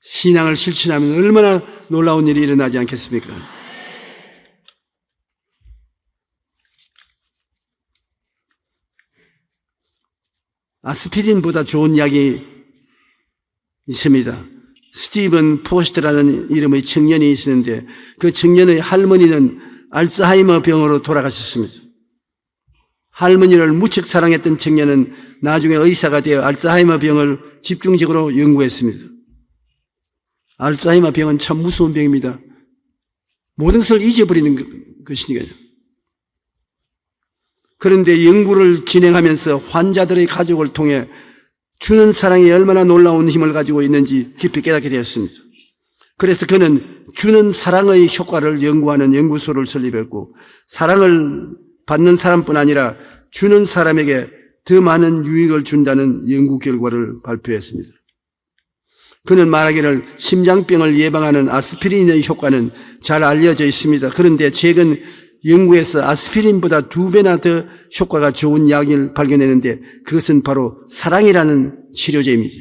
신앙을 실천하면 얼마나 놀라운 일이 일어나지 않겠습니까? 아스피린보다 좋은 약이 있습니다. 스티븐 포스트라는 이름의 청년이 있었는데 그 청년의 할머니는 알츠하이머 병으로 돌아가셨습니다. 할머니를 무척 사랑했던 청년은 나중에 의사가 되어 알츠하이머 병을 집중적으로 연구했습니다. 알츠하이머 병은 참 무서운 병입니다. 모든 것을 잊어버리는 것이니까요. 그런데 연구를 진행하면서 환자들의 가족을 통해 주는 사랑이 얼마나 놀라운 힘을 가지고 있는지 깊이 깨닫게 되었습니다. 그래서 그는 주는 사랑의 효과를 연구하는 연구소를 설립했고 사랑을 받는 사람뿐 아니라 주는 사람에게 더 많은 유익을 준다는 연구 결과를 발표했습니다. 그는 말하기를 심장병을 예방하는 아스피린의 효과는 잘 알려져 있습니다. 그런데 최근 연구에서 아스피린보다 2배나 더 효과가 좋은 약을 발견했는데 그것은 바로 사랑이라는 치료제입니다.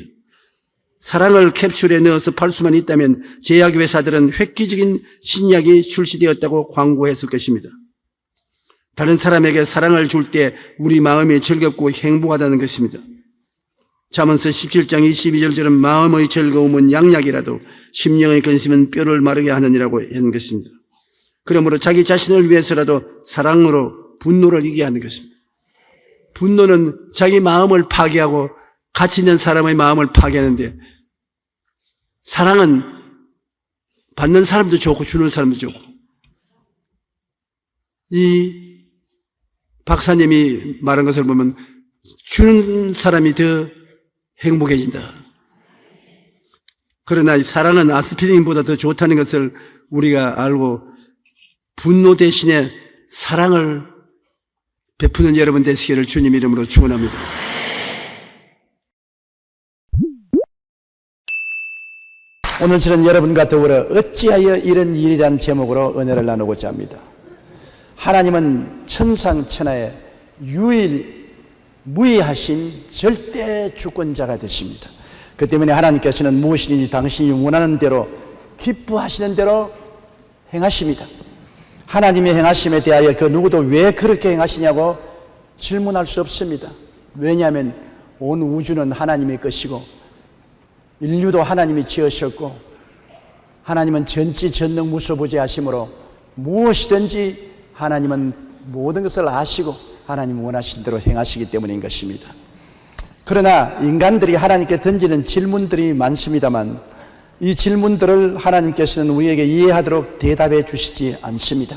사랑을 캡슐에 넣어서 팔 수만 있다면 제약회사들은 획기적인 신약이 출시되었다고 광고했을 것입니다. 다른 사람에게 사랑을 줄 때 우리 마음이 즐겁고 행복하다는 것입니다. 잠언서 17장 22절처럼 마음의 즐거움은 양약이라도 심령의 근심은 뼈를 마르게 하느니라고 한 것입니다. 그러므로 자기 자신을 위해서라도 사랑으로 분노를 이기게 하는 것입니다. 분노는 자기 마음을 파괴하고 가치 있는 사람의 마음을 파괴하는데 사랑은 받는 사람도 좋고 주는 사람도 좋고 이 박사님이 말한 것을 보면 주는 사람이 더 행복해진다. 그러나 사랑은 아스피린보다 더 좋다는 것을 우리가 알고 분노 대신에 사랑을 베푸는 여러분 되시기를 주님 이름으로 축원합니다. 오늘 저는 여러분과 더불어 어찌하여 이런 일이란 제목으로 은혜를 나누고자 합니다. 하나님은 천상천하의 유일무이하신 절대 주권자가 되십니다. 그 때문에 하나님께서는 무엇이든지 당신이 원하는 대로 기뻐하시는 대로 행하십니다. 하나님의 행하심에 대하여 그 누구도 왜 그렇게 행하시냐고 질문할 수 없습니다. 왜냐하면 온 우주는 하나님의 것이고 인류도 하나님이 지으셨고 하나님은 전지전능무소부재하심으로 무엇이든지 하나님은 모든 것을 아시고 하나님 원하신 대로 행하시기 때문인 것입니다. 그러나 인간들이 하나님께 던지는 질문들이 많습니다만 이 질문들을 하나님께서는 우리에게 이해하도록 대답해 주시지 않습니다.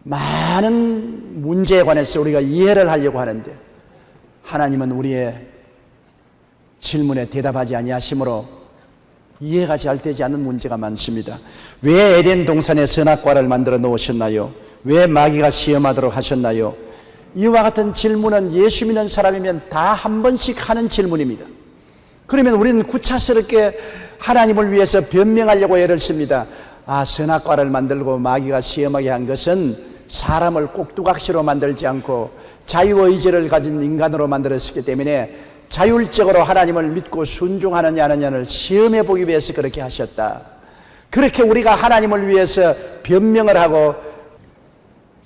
많은 문제에 관해서 우리가 이해를 하려고 하는데 하나님은 우리의 질문에 대답하지 아니하시므로 이해가 잘 되지 않는 문제가 많습니다. 왜 에덴 동산에 선악과를 만들어 놓으셨나요? 왜 마귀가 시험하도록 하셨나요? 이와 같은 질문은 예수 믿는 사람이면 다 한 번씩 하는 질문입니다. 그러면 우리는 구차스럽게 하나님을 위해서 변명하려고 애를 씁니다. 선악과를 만들고 마귀가 시험하게 한 것은 사람을 꼭두각시로 만들지 않고 자유의지를 가진 인간으로 만들었기 때문에 자율적으로 하나님을 믿고 순종하느냐 안 하느냐를 시험해 보기 위해서 그렇게 하셨다. 그렇게 우리가 하나님을 위해서 변명을 하고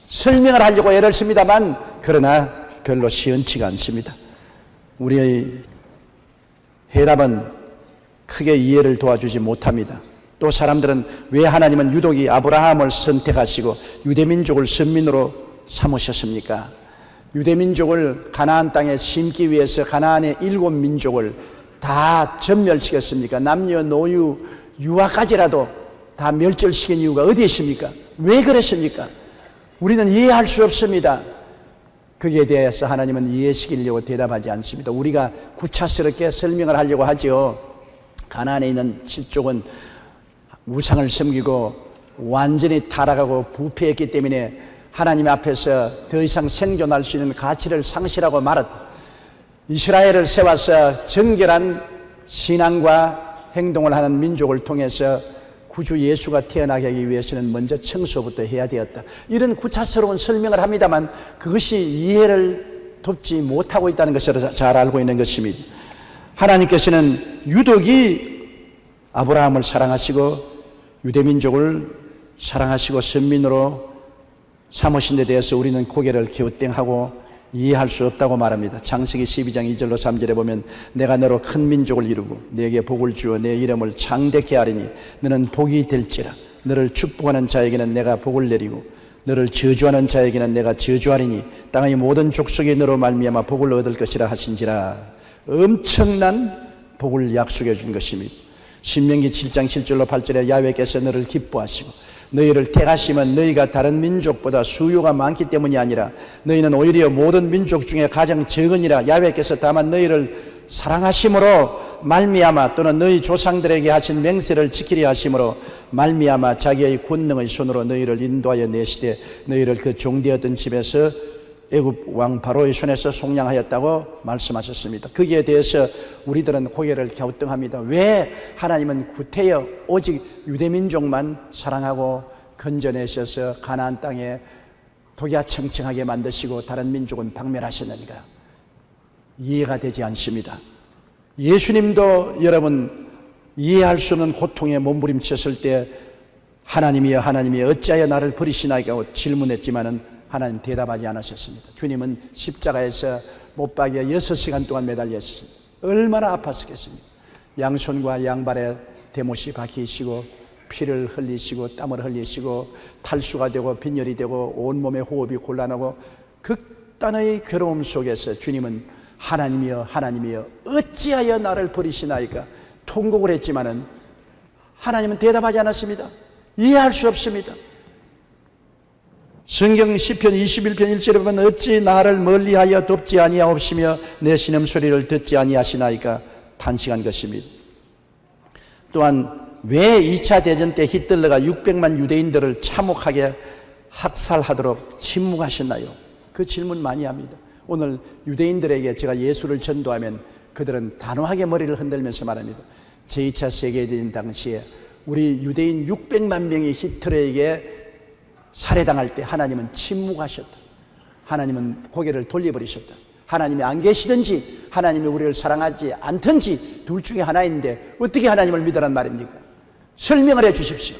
설명을 하려고 애를 씁니다만 그러나 별로 시원치가 않습니다. 우리의 해답은 크게 이해를 도와주지 못합니다. 또 사람들은 왜 하나님은 유독 아브라함을 선택하시고 유대민족을 선민으로 삼으셨습니까? 유대민족을 가나안 땅에 심기 위해서 가나안의 7민족을 다 전멸시켰습니까? 남녀노유 유아까지라도 다 멸절시킨 이유가 어디에 있습니까? 왜 그랬습니까? 우리는 이해할 수 없습니다. 거기에 대해서 하나님은 이해시키려고 대답하지 않습니다. 우리가 구차스럽게 설명을 하려고 하죠. 가나안에 있는 7족은 우상을 섬기고 완전히 타락하고 부패했기 때문에 하나님 앞에서 더 이상 생존할 수 있는 가치를 상실하고 말았다. 이스라엘을 세워서 정결한 신앙과 행동을 하는 민족을 통해서 구주 예수가 태어나게 하기 위해서는 먼저 청소부터 해야 되었다. 이런 구차스러운 설명을 합니다만 그것이 이해를 돕지 못하고 있다는 것을 잘 알고 있는 것입니다. 하나님께서는 유독이 아브라함을 사랑하시고 유대민족을 사랑하시고 선민으로 삼으신 데 대해서 우리는 고개를 갸우뚱하고 이해할 수 없다고 말합니다. 창세기 12장 2절로 3절에 보면 내가 너로 큰 민족을 이루고 내게 복을 주어 내 이름을 창대케 하리니 너는 복이 될지라. 너를 축복하는 자에게는 내가 복을 내리고 너를 저주하는 자에게는 내가 저주하리니 땅의 모든 족속이 너로 말미암아 복을 얻을 것이라 하신지라. 엄청난 복을 약속해 준 것입니다. 신명기 7장 7절로 8절에 야훼께서 너를 기뻐하시고 너희를 택하시면 너희가 다른 민족보다 수요가 많기 때문이 아니라 너희는 오히려 모든 민족 중에 가장 적으니라. 야훼께서 다만 너희를 사랑하심으로 말미암아 또는 너희 조상들에게 하신 맹세를 지키려 하심으로 말미암아 자기의 권능의 손으로 너희를 인도하여 내시되 너희를 그 종되었던 집에서 애굽 왕 바로의 손에서 속량하였다고 말씀하셨습니다. 거기에 대해서 우리들은 고개를 갸우뚱합니다. 왜 하나님은 구태여 오직 유대민족만 사랑하고 건져내셔서 가나안 땅에 독야청청하게 만드시고 다른 민족은 박멸하셨는가? 이해가 되지 않습니다. 예수님도 여러분 이해할 수 없는 고통에 몸부림쳤을 때 하나님이여 하나님이여 어찌하여 나를 버리시나이까 질문했지만은 하나님 대답하지 않으셨습니다. 주님은 십자가에서 못박이에 6시간 동안 매달려 있었습니다. 얼마나 아팠겠습니까? 양손과 양발에 대못이 박히시고 피를 흘리시고 땀을 흘리시고 탈수가 되고 빈혈이 되고 온몸의 호흡이 곤란하고 극단의 괴로움 속에서 주님은 하나님이여 하나님이여 어찌하여 나를 버리시나이까 통곡을 했지만은 하나님은 대답하지 않았습니다. 이해할 수 없습니다. 성경 시편 21편 1절에 보면 어찌 나를 멀리하여 돕지 아니하옵시며 내 신음소리를 듣지 아니하시나이까 탄식한 것입니다. 또한 왜 2차 대전 때 히틀러가 600만 유대인들을 참혹하게 학살하도록 침묵하셨나요? 그 질문 많이 합니다. 오늘 유대인들에게 제가 예수를 전도하면 그들은 단호하게 머리를 흔들면서 말합니다. 제2차 세계대전 당시에 우리 유대인 600만 명이 히틀러에게 살해당할 때 하나님은 침묵하셨다. 하나님은 고개를 돌려버리셨다. 하나님이 안 계시든지 하나님이 우리를 사랑하지 않든지 둘 중에 하나인데 어떻게 하나님을 믿으란 말입니까? 설명을 해 주십시오.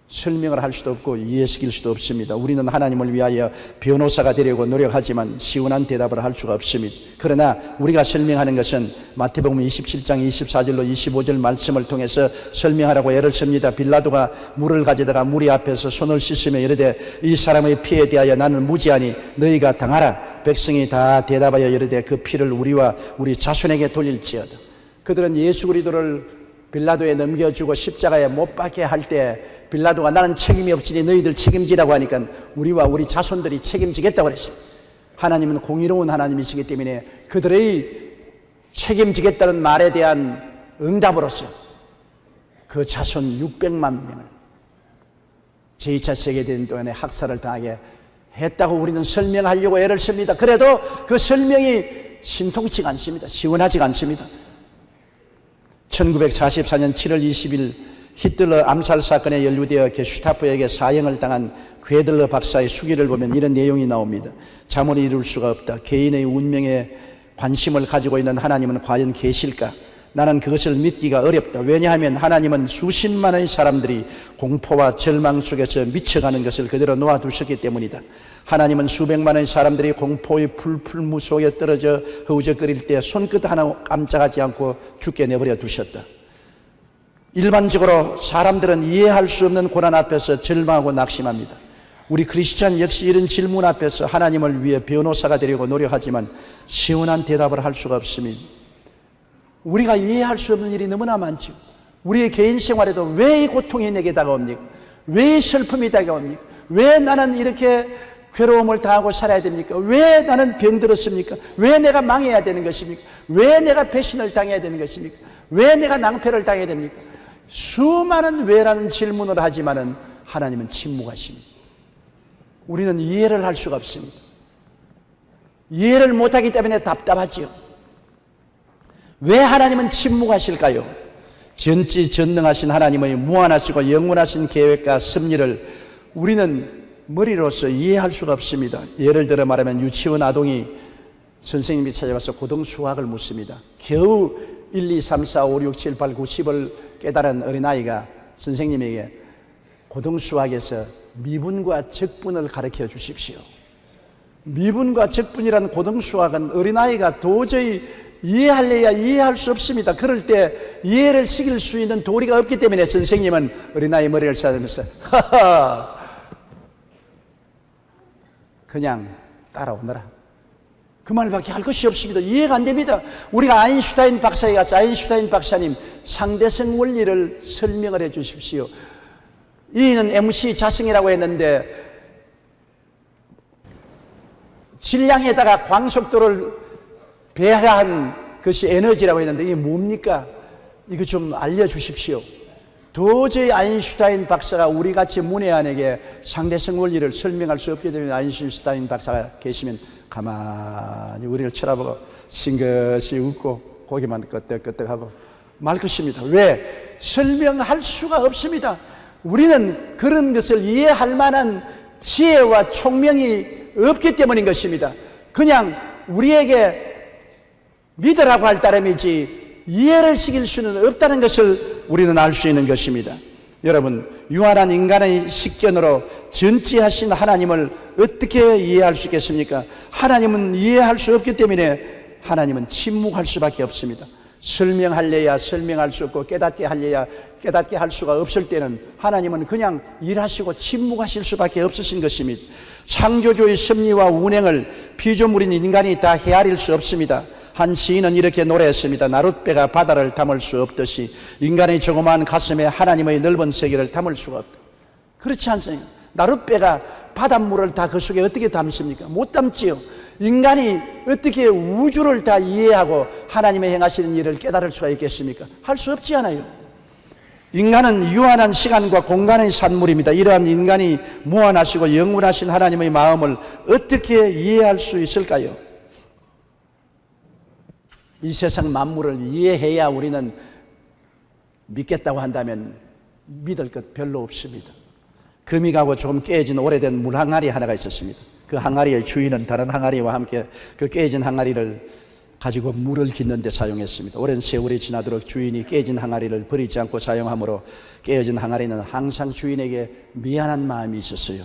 설명을 할 수도 없고 이해시킬 수도 없습니다. 우리는 하나님을 위하여 변호사가 되려고 노력하지만 시원한 대답을 할 수가 없습니다. 그러나 우리가 설명하는 것은 마태복음 27장 24절로 25절 말씀을 통해서 설명하라고 애를 씁니다. 빌라도가 물을 가져다가 무리 앞에서 손을 씻으며 이르되 이 사람의 피에 대하여 나는 무지하니 너희가 당하라. 백성이 다 대답하여 이르되 그 피를 우리와 우리 자손에게 돌릴지어다. 그들은 예수 그리스도를 빌라도에 넘겨주고 십자가에 못 박게 할 때 빌라도가 나는 책임이 없으니 너희들 책임지라고 하니까 우리와 우리 자손들이 책임지겠다고 그랬습니다. 하나님은 공의로운 하나님이시기 때문에 그들의 책임지겠다는 말에 대한 응답으로서 그 자손 600만 명을 제2차 세계대전 동안에 학살을 당하게 했다고 우리는 설명하려고 애를 씁니다. 그래도 그 설명이 신통치가 않습니다. 시원하지가 않습니다. 1944년 7월 20일 히틀러 암살 사건에 연루되어 게슈타포에게 사형을 당한 괴들러 박사의 수기를 보면 이런 내용이 나옵니다. 잠언을 이룰 수가 없다. 개인의 운명에 관심을 가지고 있는 하나님은 과연 계실까? 나는 그것을 믿기가 어렵다. 왜냐하면 하나님은 수십만의 사람들이 공포와 절망 속에서 미쳐가는 것을 그대로 놓아두셨기 때문이다. 하나님은 수백만의 사람들이 공포의 풀풀무 속에 떨어져 허우적거릴 때 손끝 하나 깜짝하지 않고 죽게 내버려 두셨다. 일반적으로 사람들은 이해할 수 없는 고난 앞에서 절망하고 낙심합니다. 우리 크리스찬 역시 이런 질문 앞에서 하나님을 위해 변호사가 되려고 노력하지만 시원한 대답을 할 수가 없습니다. 우리가 이해할 수 없는 일이 너무나 많죠. 우리의 개인 생활에도 왜 이 고통이 내게 다가옵니까? 왜 이 슬픔이 다가옵니까? 왜 나는 이렇게 괴로움을 당하고 살아야 됩니까? 왜 나는 병들었습니까? 왜 내가 망해야 되는 것입니까? 왜 내가 배신을 당해야 되는 것입니까? 왜 내가 낭패를 당해야 됩니까? 수많은 왜라는 질문을 하지만은 하나님은 침묵하십니다. 우리는 이해를 할 수가 없습니다. 이해를 못하기 때문에 답답하지요. 왜 하나님은 침묵하실까요? 전지전능하신 하나님의 무한하시고 영원하신 계획과 섭리를 우리는 머리로서 이해할 수가 없습니다. 예를 들어 말하면 유치원 아동이 선생님이 찾아와서 고등 수학을 묻습니다. 겨우 1, 2, 3, 4, 5, 6, 7, 8, 9, 10을 깨달은 어린아이가 선생님에게 고등 수학에서 미분과 적분을 가르쳐 주십시오. 미분과 적분이라는 고등 수학은 어린아이가 도저히 이해할래야 이해할 수 없습니다. 그럴 때 이해를 시킬 수 있는 도리가 없기 때문에 선생님은 어린아이 머리를 싸면서 하하 그냥 따라오너라. 그 말밖에 할 것이 없습니다. 이해가 안 됩니다. 우리가 아인슈타인 박사에 가서 아인슈타인 박사님 상대성 원리를 설명을 해 주십시오. 이는 MC 자승이라고 했는데 질량에다가 광속도를 배합한 것이 에너지라고 했는데 이게 뭡니까? 이거 좀 알려주십시오. 도저히 아인슈타인 박사가 우리같이 문외한에게 상대성 원리를 설명할 수 없기 때문에 아인슈타인 박사가 계시면 가만히 우리를 쳐다보고 싱긋이 웃고 고개만 끄덕끄덕하고 말 것입니다. 왜? 설명할 수가 없습니다. 우리는 그런 것을 이해할 만한 지혜와 총명이 없기 때문인 것입니다. 그냥 우리에게 믿으라고 할 따름이지 이해를 시킬 수는 없다는 것을 우리는 알 수 있는 것입니다. 여러분, 유한한 인간의 식견으로 전지하신 하나님을 어떻게 이해할 수 있겠습니까? 하나님은 이해할 수 없기 때문에 하나님은 침묵할 수밖에 없습니다. 설명할래야 설명할 수 없고 깨닫게 할래야 깨닫게 할 수가 없을 때는 하나님은 그냥 일하시고 침묵하실 수밖에 없으신 것입니다. 창조주의 섭리와 운행을 피조물인 인간이 다 헤아릴 수 없습니다. 한 시인은 이렇게 노래했습니다. 나룻배가 바다를 담을 수 없듯이 인간의 조그마한 가슴에 하나님의 넓은 세계를 담을 수가 없다. 그렇지 않습니까? 나룻배가 바닷물을 다 그 속에 어떻게 담습니까? 못 담지요. 인간이 어떻게 우주를 다 이해하고 하나님의 행하시는 일을 깨달을 수가 있겠습니까? 할 수 없지 않아요. 인간은 유한한 시간과 공간의 산물입니다. 이러한 인간이 무한하시고 영원하신 하나님의 마음을 어떻게 이해할 수 있을까요? 이 세상 만물을 이해해야 우리는 믿겠다고 한다면 믿을 것 별로 없습니다. 금이 가고 조금 깨진 오래된 물 항아리 하나가 있었습니다. 그 항아리의 주인은 다른 항아리와 함께 그 깨진 항아리를 가지고 물을 깃는 데 사용했습니다. 오랜 세월이 지나도록 주인이 깨진 항아리를 버리지 않고 사용함으로 깨어진 항아리는 항상 주인에게 미안한 마음이 있었어요.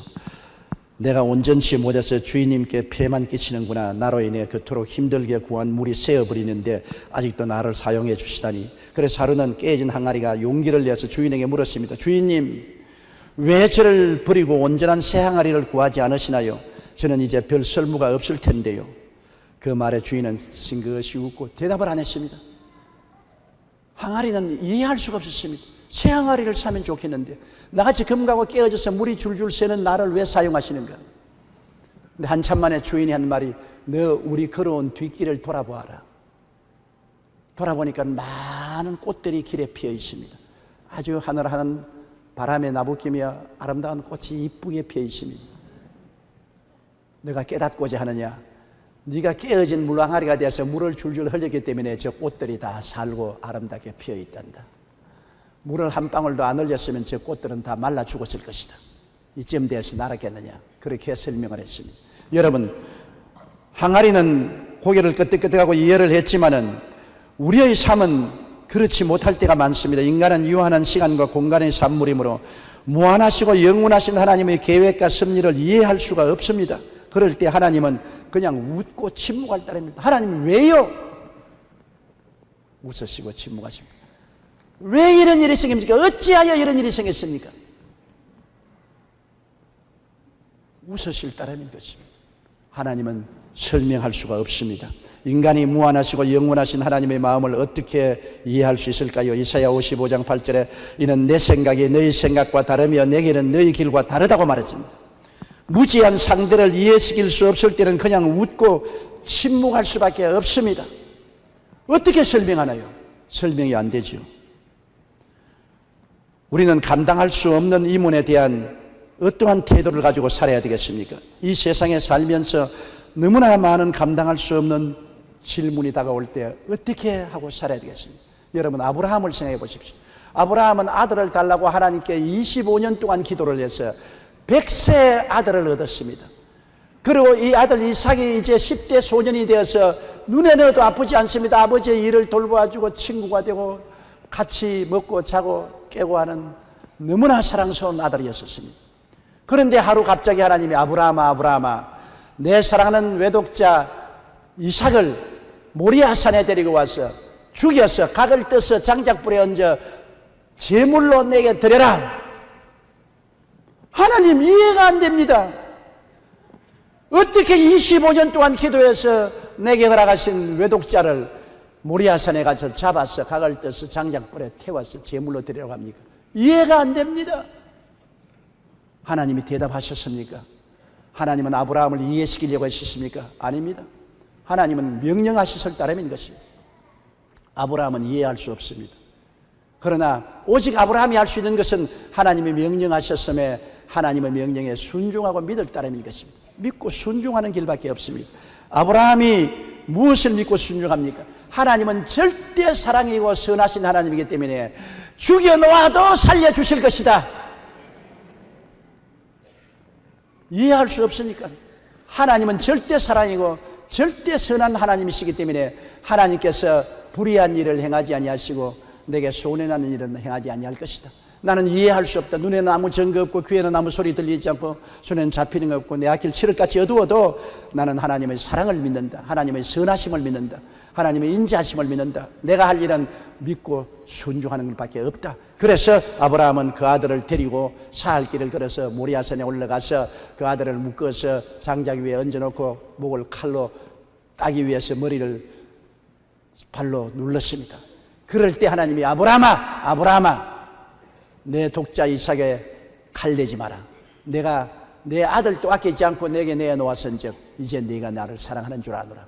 내가 온전치 못해서 주인님께 폐만 끼치는구나. 나로 인해 그토록 힘들게 구한 물이 새어버리는데 아직도 나를 사용해 주시다니. 그래서 하루는 깨진 항아리가 용기를 내서 주인에게 물었습니다. 주인님, 왜 저를 버리고 온전한 새 항아리를 구하지 않으시나요? 저는 이제 별 쓸모가 없을 텐데요. 그 말에 주인은 싱긋이 웃고 대답을 안 했습니다. 항아리는 이해할 수가 없었습니다. 새 항아리를 사면 좋겠는데 나같이 금가고 깨어져서 물이 줄줄 새는 나를 왜 사용하시는가? 근데 한참 만에 주인이 한 말이, 너 우리 걸어온 뒷길을 돌아보아라. 돌아보니까 많은 꽃들이 길에 피어 있습니다. 아주 하늘하는 바람에 나부끼며 아름다운 꽃이 이쁘게 피어 있습니다. 내가 깨닫고자 하느냐? 네가 깨어진 물항아리가 돼서 물을 줄줄 흘렸기 때문에 저 꽃들이 다 살고 아름답게 피어 있단다. 물을 한 방울도 안 흘렸으면 저 꽃들은 다 말라 죽었을 것이다. 이쯤 돼서 날았겠느냐? 그렇게 설명을 했습니다. 여러분, 항아리는 고개를 끄덕끄덕하고 이해를 했지만은 우리의 삶은 그렇지 못할 때가 많습니다. 인간은 유한한 시간과 공간의 산물이므로 무한하시고 영원하신 하나님의 계획과 섭리를 이해할 수가 없습니다. 그럴 때 하나님은 그냥 웃고 침묵할 따름입니다. 하나님 왜요? 웃으시고 침묵하십니다. 왜 이런 일이 생깁니까? 어찌하여 이런 일이 생겼습니까? 웃으실 따름인 것입니다. 하나님은 설명할 수가 없습니다. 인간이 무한하시고 영원하신 하나님의 마음을 어떻게 이해할 수 있을까요? 이사야 55장 8절에 이는 내 생각이 너희 생각과 다르며 내게는 너희 길과 다르다고 말했습니다. 무지한 상대를 이해시킬 수 없을 때는 그냥 웃고 침묵할 수밖에 없습니다. 어떻게 설명하나요? 설명이 안 되죠. 우리는 감당할 수 없는 이 문에 대한 어떠한 태도를 가지고 살아야 되겠습니까? 이 세상에 살면서 너무나 많은 감당할 수 없는 질문이 다가올 때 어떻게 하고 살아야 되겠습니까? 여러분, 아브라함을 생각해 보십시오. 아브라함은 아들을 달라고 하나님께 25년 동안 기도를 해서 100세 아들을 얻었습니다. 그리고 이 아들 이삭이 이제 10대 소년이 되어서 눈에 넣어도 아프지 않습니다. 아버지의 일을 돌봐주고 친구가 되고 같이 먹고 자고 깨고 하는 너무나 사랑스러운 아들이었습니다. 그런데 하루 갑자기 하나님이 아브라함아, 아브라함아, 내 사랑하는 외독자 이삭을 모리아산에 데리고 와서 죽여서 각을 떠서 장작불에 얹어 제물로 내게 드려라. 하나님, 이해가 안 됩니다. 어떻게 25년 동안 기도해서 내게 허락하신 외독자를 모리아산에 가서 잡아서 각을 떠서 장작불에 태워서 제물로 드리라고 합니까? 이해가 안 됩니다. 하나님이 대답하셨습니까? 하나님은 아브라함을 이해시키려고 하셨습니까? 아닙니다. 하나님은 명령하셨을 따름인 것입니다. 아브라함은 이해할 수 없습니다. 그러나 오직 아브라함이 할 수 있는 것은 하나님이 명령하셨음에 하나님의 명령에 순종하고 믿을 따름인 것입니다. 믿고 순종하는 길밖에 없습니다. 아브라함이 무엇을 믿고 순종합니까? 하나님은 절대 사랑이고 선하신 하나님이기 때문에 죽여놓아도 살려주실 것이다. 이해할 수 없으니까. 하나님은 절대 사랑이고 절대 선한 하나님이시기 때문에 하나님께서 불의한 일을 행하지 아니하시고 내게 손해나는 일은 행하지 아니할 것이다. 나는 이해할 수 없다. 눈에는 아무 증거 없고 귀에는 아무 소리 들리지 않고 손에는 잡히는 것 없고 내 앞길 칠흑같이 어두워도 나는 하나님의 사랑을 믿는다. 하나님의 선하심을 믿는다. 하나님의 인자하심을 믿는다. 내가 할 일은 믿고 순종하는 것밖에 없다. 그래서 아브라함은 그 아들을 데리고 사할 길을 걸어서 모리아산에 올라가서 그 아들을 묶어서 장작 위에 얹어놓고 목을 칼로 따기 위해서 머리를 발로 눌렀습니다. 그럴 때 하나님이 아브라함아, 아브라함아, 내 독자 이삭에 칼내지 마라. 내가 내 아들도 아끼지 않고 내게 내어놓았은즉 이제 네가 나를 사랑하는 줄 아노라.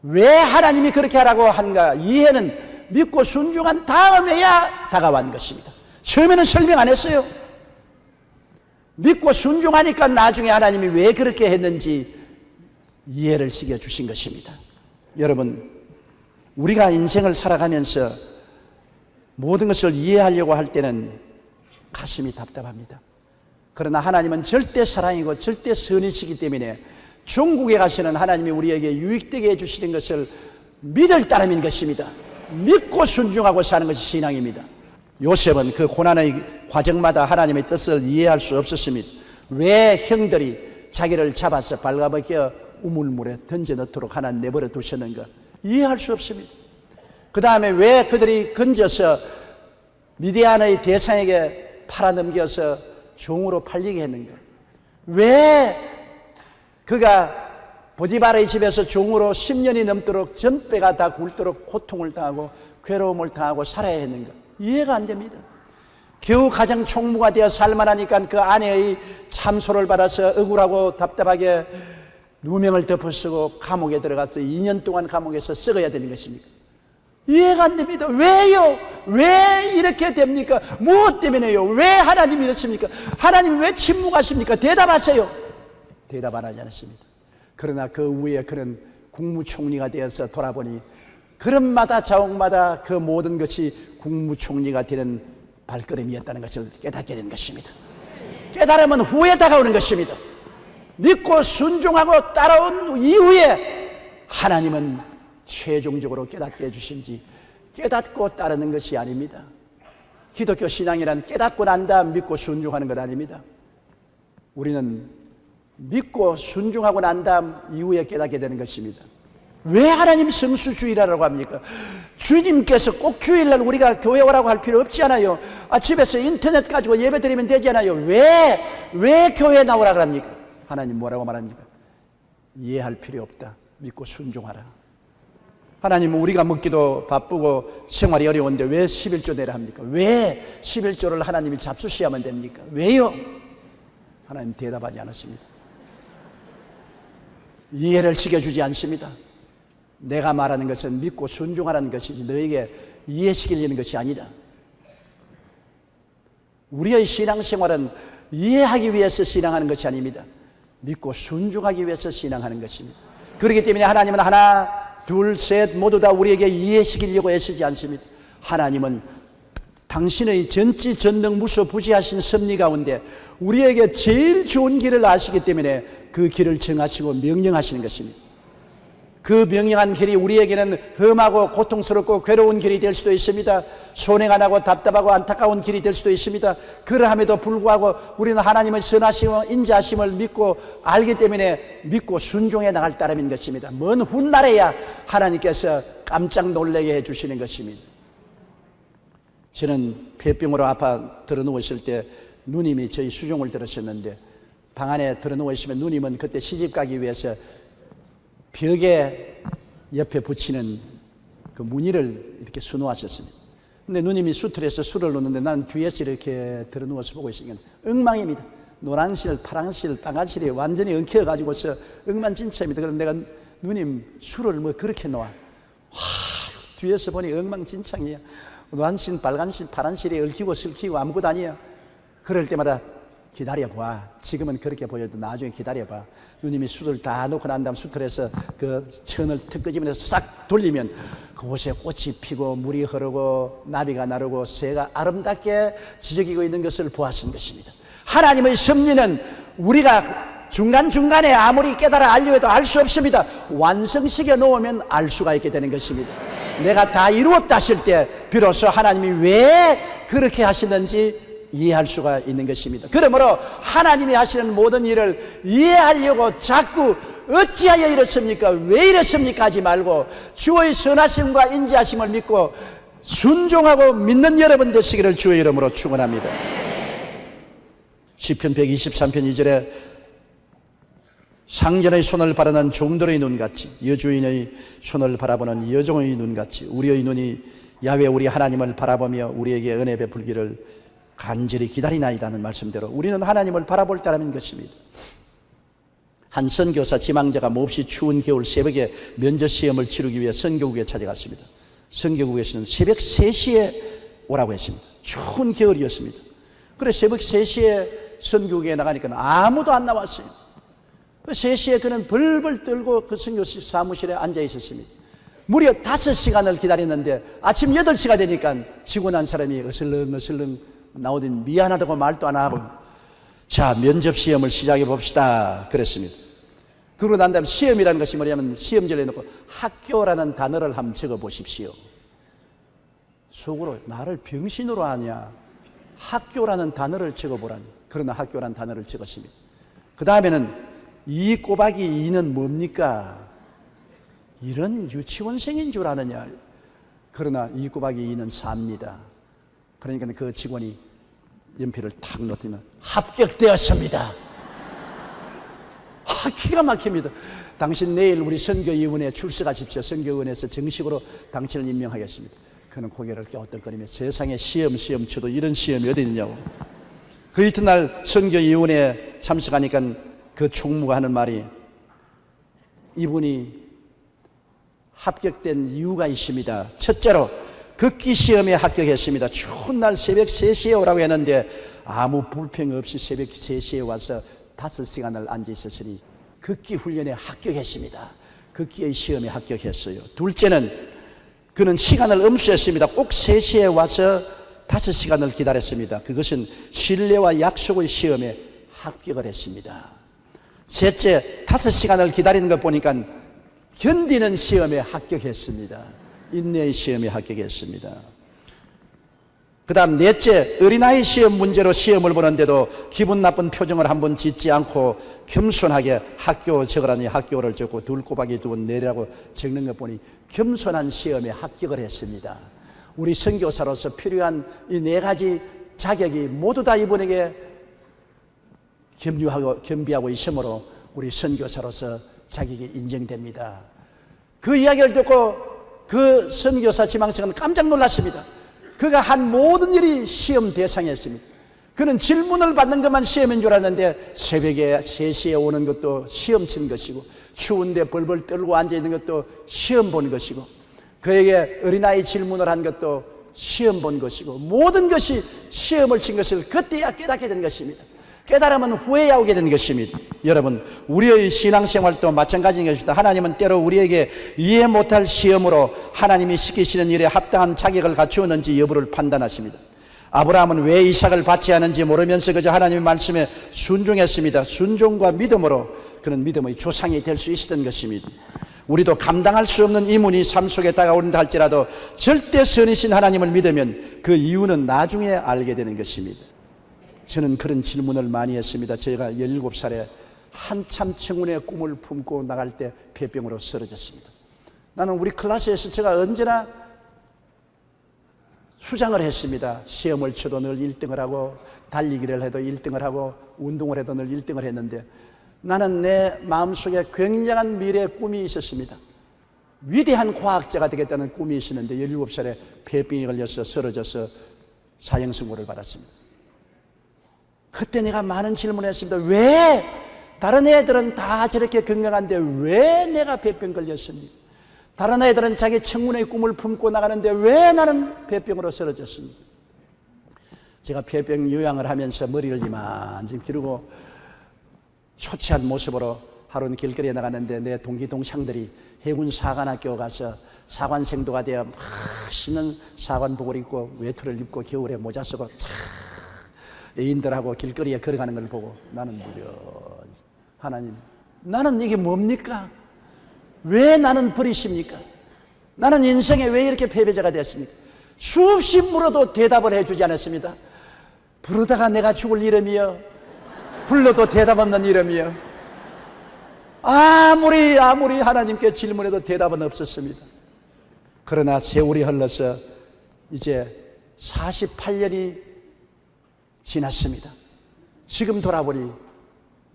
왜 하나님이 그렇게 하라고 한가? 이해는 믿고 순종한 다음에야 다가온 것입니다. 처음에는 설명 안 했어요. 믿고 순종하니까 나중에 하나님이 왜 그렇게 했는지 이해를 시켜주신 것입니다. 여러분, 우리가 인생을 살아가면서 모든 것을 이해하려고 할 때는 가슴이 답답합니다. 그러나 하나님은 절대 사랑이고 절대 선이시기 때문에 천국에 가시는 하나님이 우리에게 유익되게 해주시는 것을 믿을 따름인 것입니다. 믿고 순종하고 사는 것이 신앙입니다. 요셉은 그 고난의 과정마다 하나님의 뜻을 이해할 수 없었습니다. 왜 형들이 자기를 잡아서 발가벗겨 우물물에 던져 넣도록 하나님 내버려 두셨는가? 이해할 수 없습니다. 그 다음에 왜 그들이 건져서 미디안의 대상에게 팔아넘겨서 종으로 팔리게 했는가? 왜 그가 보디발의 집에서 종으로 10년이 넘도록 전뼈가 다 굵도록 고통을 당하고 괴로움을 당하고 살아야 했는가? 이해가 안 됩니다. 겨우 가장 총무가 되어 살만하니까 그 아내의 참소를 받아서 억울하고 답답하게 누명을 덮어쓰고 감옥에 들어가서 2년 동안 감옥에서 썩어야 되는 것입니까? 이해가 안 됩니다. 왜요? 왜 이렇게 됩니까? 무엇 때문에요? 왜 하나님이 이렇습니까? 하나님이 왜 침묵하십니까? 대답하세요. 대답 안 하지 않았습니다. 그러나 그 후에 그는 국무총리가 되어서 돌아보니 걸음마다 자옥마다 그 모든 것이 국무총리가 되는 발걸음이었다는 것을 깨닫게 된 것입니다. 깨달음은 후에 다가오는 것입니다. 믿고 순종하고 따라온 이후에 하나님은 최종적으로 깨닫게 해주신지 깨닫고 따르는 것이 아닙니다. 기독교 신앙이란 깨닫고 난 다음 믿고 순종하는 것 아닙니다. 우리는 믿고 순종하고 난 다음 이후에 깨닫게 되는 것입니다. 왜 하나님 성수주의라고 합니까? 주님께서 꼭 주일날 우리가 교회 오라고 할 필요 없지 않아요? 집에서 인터넷 가지고 예배 드리면 되지 않아요? 왜 교회 나오라고 합니까? 하나님 뭐라고 말합니까? 이해할 필요 없다. 믿고 순종하라. 하나님은 우리가 먹기도 바쁘고 생활이 어려운데 왜 11조 내라 합니까? 왜 11조를 하나님이 잡수시하면 됩니까? 왜요? 하나님 대답하지 않았습니다. 이해를 시켜주지 않습니다. 내가 말하는 것은 믿고 순종하라는 것이지 너에게 이해시키려는 것이 아니다. 우리의 신앙생활은 이해하기 위해서 신앙하는 것이 아닙니다. 믿고 순종하기 위해서 신앙하는 것입니다. 그렇기 때문에 하나님은 하나, 둘, 셋 모두 다 우리에게 이해시키려고 애쓰지 않습니다. 하나님은 당신의 전지전능무소부지하신 섭리 가운데 우리에게 제일 좋은 길을 아시기 때문에 그 길을 정하시고 명령하시는 것입니다. 그 명령한 길이 우리에게는 험하고 고통스럽고 괴로운 길이 될 수도 있습니다. 손해가 나고 답답하고 안타까운 길이 될 수도 있습니다. 그러함에도 불구하고 우리는 하나님의 선하심과 인자하심을 믿고 알기 때문에 믿고 순종해 나갈 따름인 것입니다. 먼 훗날에야 하나님께서 깜짝 놀라게 해주시는 것입니다. 저는 폐병으로 아파 들어누워 있을 때 누님이 저희 수종을 들으셨는데 방 안에 들어누워 있으면 누님은 그때 시집 가기 위해서 벽에 옆에 붙이는 그 무늬를 이렇게 수놓았었습니다. 근데 누님이 수틀에서 술을 놓는데 난 뒤에서 이렇게 들어누워서 보고 있으니까 엉망입니다. 노란실, 파란실, 빨간실이 완전히 엉켜가지고서 엉망진창입니다. 그럼 내가 누님 술을 뭐 그렇게 놓아? 뒤에서 보니 엉망진창이야. 노란실, 빨간실, 파란실이 얽히고 설키고 아무것도 아니야. 그럴 때마다 기다려봐. 지금은 그렇게 보여도 나중에 기다려봐. 누님이 숯을 다 놓고 난 다음 수틀에서 그 천을 턱 끄집어내서 싹 돌리면 그곳에 꽃이 피고 물이 흐르고 나비가 나르고 새가 아름답게 지저귀고 있는 것을 보았은 것입니다. 하나님의 섭리는 우리가 중간중간에 아무리 깨달아 알려 해도 알 수 없습니다. 완성시켜 놓으면 알 수가 있게 되는 것입니다. 내가 다 이루었다 하실 때 비로소 하나님이 왜 그렇게 하시는지 이해할 수가 있는 것입니다. 그러므로 하나님이 하시는 모든 일을 이해하려고 자꾸 어찌하여 이렇습니까? 왜 이렇습니까? 하지 말고 주의 선하심과 인자하심을 믿고 순종하고 믿는 여러분 되시기를 주의 이름으로 축원합니다. 시편 123편 2절에 상전의 손을 바라는 종들의 눈같이 여주인의 손을 바라보는 여종의 눈같이 우리의 눈이 야훼 우리 하나님을 바라보며 우리에게 은혜 베풀기를 간절히 기다리나이다는 말씀대로 우리는 하나님을 바라볼 때라는 것입니다. 한 선교사 지망자가 몹시 추운 겨울 새벽에 면접 시험을 치르기 위해 선교국에 찾아갔습니다. 선교국에서는 새벽 3시에 오라고 했습니다. 추운 겨울이었습니다. 그래서 새벽 3시에 선교국에 나가니까 아무도 안 나왔어요. 3시에 그는 벌벌 떨고 그 선교사 사무실에 앉아 있었습니다. 무려 5시간을 기다렸는데 아침 8시가 되니까 지고 난 사람이 어슬렁어슬렁 나오더니 미안하다고 말도 안 하고, 자, 면접 시험을 시작해 봅시다 그랬습니다. 그러고 난 다음에 시험이라는 것이 뭐냐면 시험지에 놓고 학교라는 단어를 한번 적어 보십시오. 속으로 나를 병신으로 하냐, 학교라는 단어를 적어 보라니. 그러나 학교라는 단어를 적었습니다. 그 다음에는 이 꼬박이 2는 뭡니까? 이런 유치원생인 줄 아느냐. 그러나 이 꼬박이 2는 4입니다. 그러니까 그 직원이 연필을 탁 놓더니 합격되었습니다. 기가 막힙니다. 당신 내일 우리 선교위원회에 출석하십시오. 선교위원회에서 정식으로 당신을 임명하겠습니다. 그는 고개를 껴어떡거리며 세상에 시험 쳐도 이런 시험이 어디 있냐고. 그 이튿날 선교위원회에 참석하니까 그 총무가 하는 말이, 이분이 합격된 이유가 있습니다. 첫째로 걷기 시험에 합격했습니다. 추운 날 새벽 3시에 오라고 했는데 아무 불평 없이 새벽 3시에 와서 5시간을 앉아 있었으니 걷기 훈련에 합격했습니다. 걷기의 시험에 합격했어요. 둘째는 그는 시간을 엄수했습니다. 꼭 3시에 와서 5시간을 기다렸습니다. 그것은 신뢰와 약속의 시험에 합격을 했습니다. 셋째, 5시간을 기다리는 것 보니까 견디는 시험에 합격했습니다. 인내의 시험에 합격했습니다. 그 다음 넷째, 어린아이 시험 문제로 시험을 보는데도 기분 나쁜 표정을 한번 짓지 않고 겸손하게 학교 적으라니 학교를 적고 둘 꼬박이 두 번 내라고 적는 것 보니 겸손한 시험에 합격을 했습니다. 우리 선교사로서 필요한 이 4가지 자격이 모두 다 이분에게 겸비하고 있으므로 우리 선교사로서 자격이 인정됩니다. 그 이야기를 듣고 그 선교사 지망생은 깜짝 놀랐습니다. 그가 한 모든 일이 시험 대상이었습니다. 그는 질문을 받는 것만 시험인 줄 알았는데 새벽에 3시에 오는 것도 시험 친 것이고 추운데 벌벌 떨고 앉아있는 것도 시험 본 것이고 그에게 어린아이 질문을 한 것도 시험 본 것이고 모든 것이 시험을 친 것을 그때야 깨닫게 된 것입니다. 깨달으면 후회야 오게 된 것입니다. 여러분, 우리의 신앙생활도 마찬가지인 것입니다. 하나님은 때로 우리에게 이해 못할 시험으로 하나님이 시키시는 일에 합당한 자격을 갖추었는지 여부를 판단하십니다. 아브라함은 왜 이삭을 받지 않은지 모르면서 그저 하나님의 말씀에 순종했습니다. 순종과 믿음으로 그는 믿음의 조상이 될 수 있었던 것입니다. 우리도 감당할 수 없는 이문이 삶 속에 다가온다 할지라도 절대 선이신 하나님을 믿으면 그 이유는 나중에 알게 되는 것입니다. 저는 그런 질문을 많이 했습니다. 제가 17살에 한참 청운의 꿈을 품고 나갈 때 폐병으로 쓰러졌습니다. 나는 우리 클래스에서 제가 언제나 수장을 했습니다. 시험을 쳐도 늘 1등을 하고 달리기를 해도 1등을 하고 운동을 해도 늘 1등을 했는데 나는 내 마음속에 굉장한 미래의 꿈이 있었습니다. 위대한 과학자가 되겠다는 꿈이 있었는데 17살에 폐병에 걸려서 쓰러져서 사형선고를 받았습니다. 그때 내가 많은 질문을 했습니다. 왜 다른 애들은 다 저렇게 건강한데 왜 내가 폐병 걸렸습니까? 다른 애들은 자기 청운의 꿈을 품고 나가는데 왜 나는 폐병으로 쓰러졌습니까? 제가 폐병 요양을 하면서 머리를 이만큼 기르고 초췌한 모습으로 하루는 길거리에 나갔는데 내 동기 동창들이 해군 사관학교 가서 사관생도가 되어 맛있는 사관복을 입고 외투를 입고 겨울에 모자 쓰고 애인들하고 길거리에 걸어가는 걸 보고 나는 무려 하나님, 나는 이게 뭡니까? 왜 나는 버리십니까? 나는 인생에 왜 이렇게 패배자가 됐습니까? 수없이 물어도 대답을 해주지 않았습니다. 부르다가 내가 죽을 이름이여, 불러도 대답 없는 이름이여, 아무리 하나님께 질문해도 대답은 없었습니다. 그러나 세월이 흘러서 이제 48년이 지났습니다. 지금 돌아보니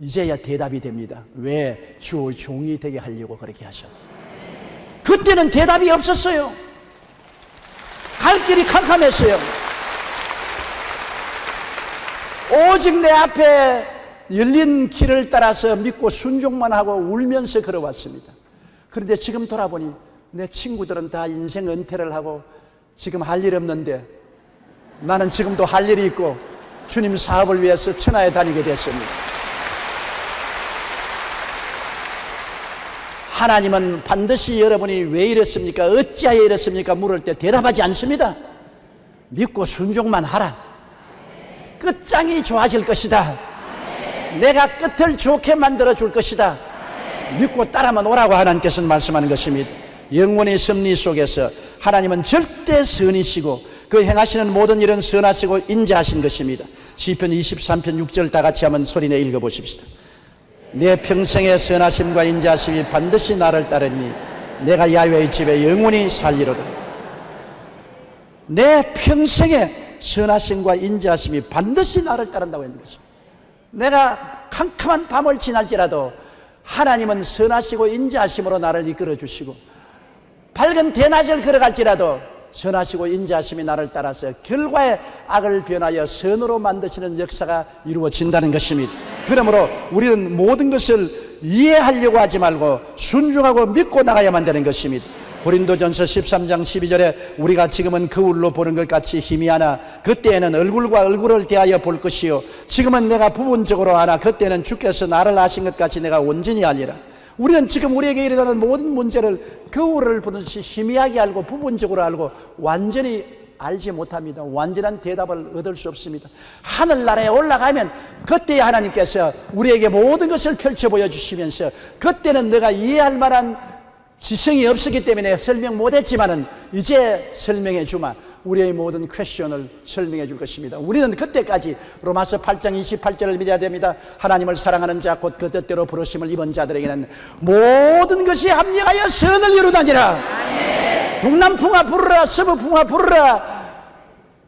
이제야 대답이 됩니다. 왜 주 종이 되게 하려고 그렇게 하셨다. 그때는 대답이 없었어요. 갈 길이 캄캄했어요. 오직 내 앞에 열린 길을 따라서 믿고 순종만 하고 울면서 걸어왔습니다. 그런데 지금 돌아보니 내 친구들은 다 인생 은퇴를 하고 지금 할 일 없는데 나는 지금도 할 일이 있고 주님 사업을 위해서 천하에 다니게 됐습니다. 하나님은 반드시 여러분이 왜 이랬습니까? 어찌하여 이랬습니까? 물을 때 대답하지 않습니다. 믿고 순종만 하라. 끝장이 좋아질 것이다. 내가 끝을 좋게 만들어 줄 것이다. 믿고 따라만 오라고 하나님께서는 말씀하는 것입니다. 영원의 섭리 속에서 하나님은 절대 선이시고 그 행하시는 모든 일은 선하시고 인자하신 것입니다. 시편 23편 6절 다 같이 한번 소리내 읽어보십시다. 내 평생의 선하심과 인자하심이 반드시 나를 따르니 내가 야훼의 집에 영원히 살리로다. 내 평생의 선하심과 인자하심이 반드시 나를 따른다고 했는 것입니다. 내가 캄캄한 밤을 지날지라도 하나님은 선하시고 인자하심으로 나를 이끌어 주시고 밝은 대낮을 걸어갈지라도 선하시고 인자하심이 나를 따라서 결과의 악을 변하여 선으로 만드시는 역사가 이루어진다는 것입니다. 그러므로 우리는 모든 것을 이해하려고 하지 말고 순종하고 믿고 나가야만 되는 것입니다. 고린도전서 13장 12절에 우리가 지금은 거울로 보는 것 같이 희미하나 그때에는 얼굴과 얼굴을 대하여 볼 것이요 지금은 내가 부분적으로 하나 그때는 주께서 나를 아신 것 같이 내가 온전히 알리라. 우리는 지금 우리에게 일어나는 모든 문제를 거울을 보듯이 희미하게 알고 부분적으로 알고 완전히 알지 못합니다. 완전한 대답을 얻을 수 없습니다. 하늘나라에 올라가면 그때 하나님께서 우리에게 모든 것을 펼쳐 보여주시면서 그때는 내가 이해할 만한 지성이 없었기 때문에 설명 못했지만은 이제 설명해 주마. 우리의 모든 퀘션을 설명해 줄 것입니다. 우리는 그때까지 로마서 8장 28절을 믿어야 됩니다. 하나님을 사랑하는 자 곧 그 뜻대로 부르심을 입은 자들에게는 모든 것이 합력하여 선을 이루다니라. 동남풍아 부르라 서부풍아 부르라.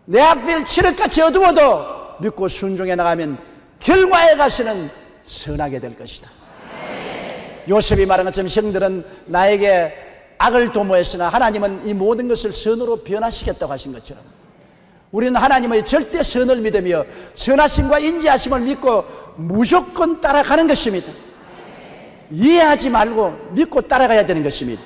내 앞길 칠흑같이 어두워도 믿고 순종해 나가면 결과에 가서는 선하게 될 것이다. 요셉이 말한 것처럼 형들은 나에게 악을 도모했으나 하나님은 이 모든 것을 선으로 변화시켰다고 하신 것처럼 우리는 하나님의 절대 선을 믿으며 선하심과 인지하심을 믿고 무조건 따라가는 것입니다. 이해하지 말고 믿고 따라가야 되는 것입니다.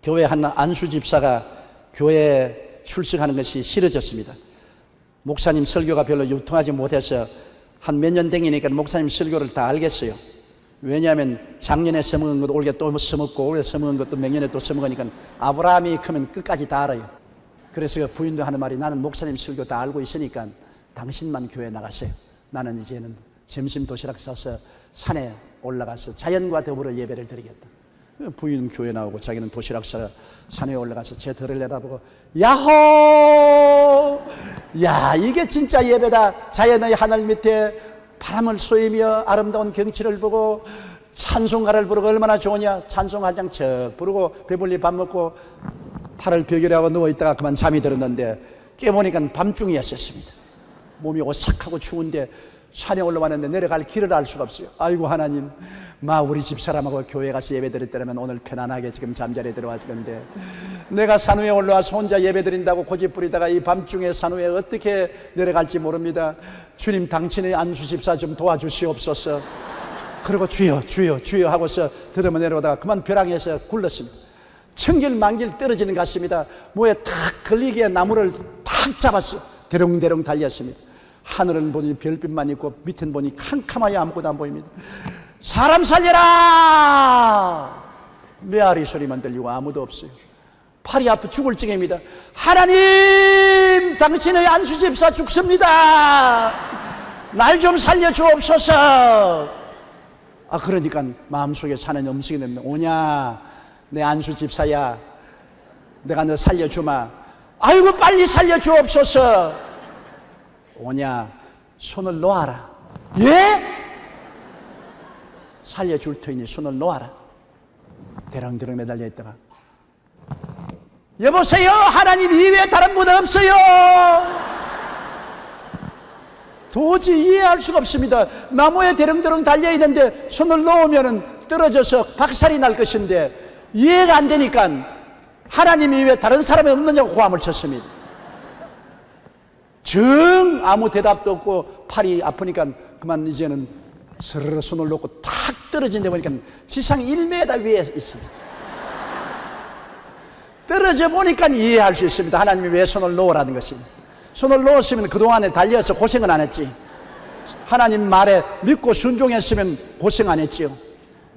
교회 한 안수 집사가 교회에 출석하는 것이 싫어졌습니다. 목사님 설교가 별로 유통하지 못해서 한 몇 년 댕기니까 목사님 설교를 다 알겠어요. 왜냐하면 작년에 써먹은 것도 올해 또 써먹고 올해 써먹은 것도 맹년에 또 써먹으니까 아브라함이 크면 끝까지 다 알아요. 그래서 그 부인도 하는 말이 나는 목사님 설교 다 알고 있으니까 당신만 교회 나가세요. 나는 이제는 점심 도시락 싸서 산에 올라가서 자연과 더불어 예배를 드리겠다. 부인은 교회 나오고 자기는 도시락 싸서 산에 올라가서 제 덜을 내다보고 야호! 야 이게 진짜 예배다. 자연의 하늘 밑에 바람을 쏘이며 아름다운 경치를 보고 찬송가를 부르고 얼마나 좋으냐. 찬송 한 장 척 부르고 배불리 밥 먹고 팔을 벽이라고 누워있다가 그만 잠이 들었는데 깨보니까 밤중이었습니다. 몸이 오싹하고 추운데 산에 올라왔는데 내려갈 길을 알 수가 없어요. 아이고 하나님, 우리 집사람하고 교회 가서 예배 드렸다면 오늘 편안하게 지금 잠자리에 들어왔을 건데 내가 산 위에 올라와서 혼자 예배 드린다고 고집 부리다가 이 밤중에 산 위에 어떻게 내려갈지 모릅니다. 주님 당신의 안수 집사 좀 도와주시옵소서. 그리고 주여 주여 주여 하고서 들으며 내려오다가 그만 벼랑에서 굴렀습니다. 천길만길 떨어지는 것 같습니다. 뭐에 탁 걸리기에 나무를 탁 잡았어요. 대롱대롱 달렸습니다. 하늘은 보니 별빛만 있고 밑은 보니 캄캄하여 아무것도 안 보입니다. 사람 살려라! 메아리 소리만 들리고 아무도 없어요. 팔이 아파 죽을 지경입니다. 하나님, 당신의 안수 집사 죽습니다. 날 좀 살려주옵소서. 그러니까 마음속에 사는 음성이 됩니다. 오냐, 내 안수 집사야, 내가 너 살려주마. 아이고 빨리 살려주옵소서. 오냐, 손을 놓아라. 예? 살려줄 터이니 손을 놓아라. 대렁대렁 매달려 있다가 여보세요, 하나님 이외에 다른 분 없어요. 도저히 이해할 수가 없습니다. 나무에 대렁대렁 달려있는데 손을 놓으면 떨어져서 박살이 날 것인데 이해가 안 되니까 하나님 이외에 다른 사람이 없느냐고 고함을 쳤습니다. 정 아무 대답도 없고 팔이 아프니까 그만 이제는 스르르 손을 놓고 탁 떨어진다 보니까 지상 1m 위에 있습니다. 떨어져 보니까 이해할 수 있습니다. 하나님이 왜 손을 놓으라는 것입니다. 손을 놓았으면 그동안에 달려서 고생은 안 했지. 하나님 말에 믿고 순종했으면 고생 안 했지요.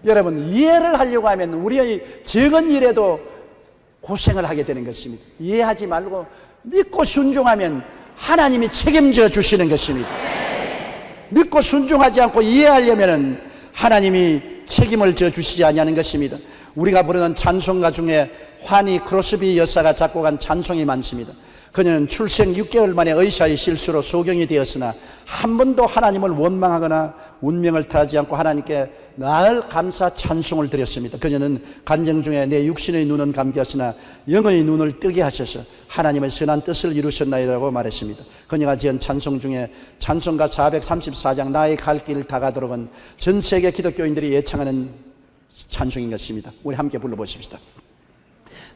여러분, 이해를 하려고 하면 우리의 적은 일에도 고생을 하게 되는 것입니다. 이해하지 말고 믿고 순종하면 하나님이 책임져 주시는 것입니다. 믿고 순종하지 않고 이해하려면 하나님이 책임을 져 주시지 아니하는 것입니다. 우리가 부르는 찬송가 중에 환희 크로스비 여사가 작곡한 찬송이 많습니다. 그녀는 출생 6개월 만에 의사의 실수로 소경이 되었으나 한 번도 하나님을 원망하거나 운명을 탓하지 않고 하나님께 늘 감사 찬송을 드렸습니다. 그녀는 간증 중에 내 육신의 눈은 감겼으나 영의 눈을 뜨게 하셔서 하나님의 선한 뜻을 이루셨나이라고 말했습니다. 그녀가 지은 찬송 중에 찬송가 434장 나의 갈 길 다가도록은 전 세계 기독교인들이 예창하는 찬송인 것입니다. 우리 함께 불러보십시다.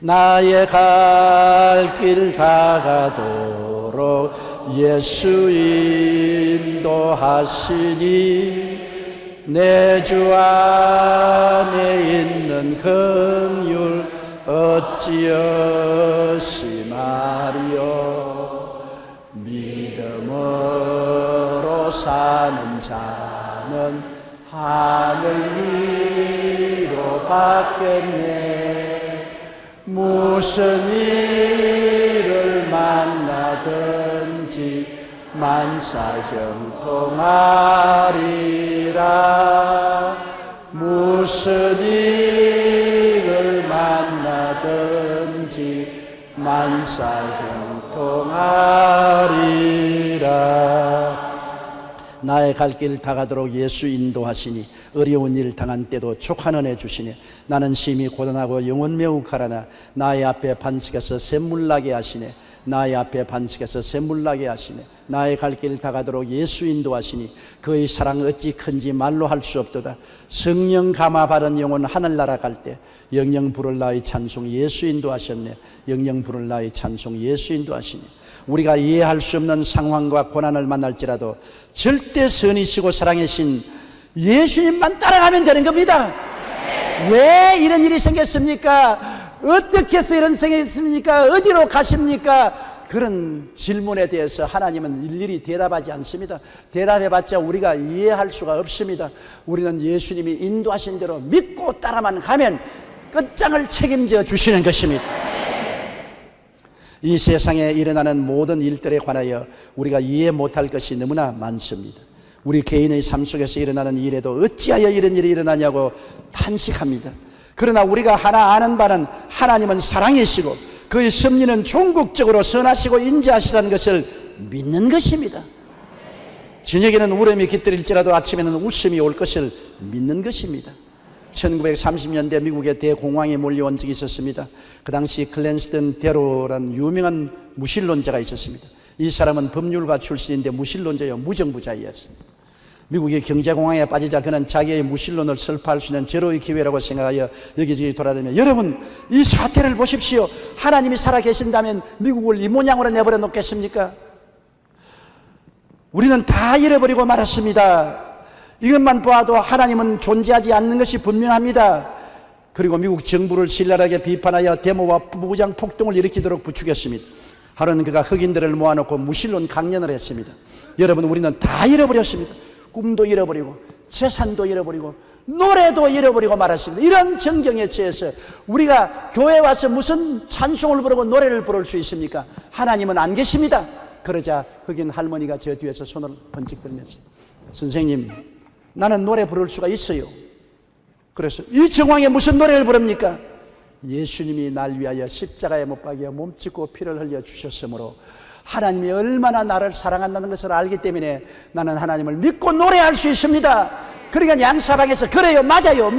나의 갈 길 다가도록 예수 인도하시니 내 주 안에 있는 긍휼 어찌여시 말이요 믿음으로 사는 자는 하늘 위로 받겠네 무슨 일을 만나든지 만사형통하리라 무슨 일을 만나든지 만사형통하리라 나의 갈 길 다가도록 예수 인도하시니 어려운 일 당한 때도 족한 은혜 주시니 나는 심히 고단하고 영혼 매우 가라나 나의 앞에 반석에서 샘물 나게 하시네 나의 앞에 반석에서 샘물 나게 하시네 나의 갈 길 다가도록 예수 인도하시니 그의 사랑 어찌 큰지 말로 할 수 없도다 성령 감화 받은 영혼 하늘나라 갈 때 영영 부를 나의 찬송 예수 인도하셨네 영영 부를 나의 찬송 예수 인도하시니 우리가 이해할 수 없는 상황과 고난을 만날지라도 절대 선이시고 사랑이신 예수님만 따라가면 되는 겁니다. 왜 이런 일이 생겼습니까? 어떻게 해서 이런 생겼습니까? 어디로 가십니까? 그런 질문에 대해서 하나님은 일일이 대답하지 않습니다. 대답해봤자 우리가 이해할 수가 없습니다. 우리는 예수님이 인도하신 대로 믿고 따라만 가면 끝장을 책임져 주시는 것입니다. 이 세상에 일어나는 모든 일들에 관하여 우리가 이해 못할 것이 너무나 많습니다. 우리 개인의 삶 속에서 일어나는 일에도 어찌하여 이런 일이 일어나냐고 탄식합니다. 그러나 우리가 하나 아는 바는 하나님은 사랑이시고 그의 섭리는 종국적으로 선하시고 인자하시다는 것을 믿는 것입니다. 저녁에는 울음이 깃들일지라도 아침에는 웃음이 올 것을 믿는 것입니다. 1930년대 미국에 대공황이 몰려온 적이 있었습니다. 그 당시 클랜스턴 대로라는 유명한 무신론자가 있었습니다. 이 사람은 법률가 출신인데 무신론자요 무정부자였습니다. 미국이 경제공황에 빠지자 그는 자기의 무신론을 설파할 수 있는 제로의 기회라고 생각하여 여기저기 돌아다니며 여러분 이 사태를 보십시오. 하나님이 살아계신다면 미국을 이 모양으로 내버려 놓겠습니까? 우리는 다 잃어버리고 말았습니다. 이것만 보아도 하나님은 존재하지 않는 것이 분명합니다. 그리고 미국 정부를 신랄하게 비판하여 데모와 무장 폭동을 일으키도록 부추겼습니다. 하루는 그가 흑인들을 모아놓고 무신론 강연을 했습니다. 여러분 우리는 다 잃어버렸습니다. 꿈도 잃어버리고 재산도 잃어버리고 노래도 잃어버리고 말았습니다. 이런 정경에 처해서 우리가 교회에 와서 무슨 찬송을 부르고 노래를 부를 수 있습니까? 하나님은 안 계십니다. 그러자 흑인 할머니가 저 뒤에서 손을 번쩍 들면서 선생님 나는 노래 부를 수가 있어요. 그래서 이 정황에 무슨 노래를 부릅니까? 예수님이 날 위하여 십자가에 못 박여 몸짓고 피를 흘려 주셨으므로 하나님이 얼마나 나를 사랑한다는 것을 알기 때문에 나는 하나님을 믿고 노래할 수 있습니다. 그러니까 양사방에서 그래요 맞아요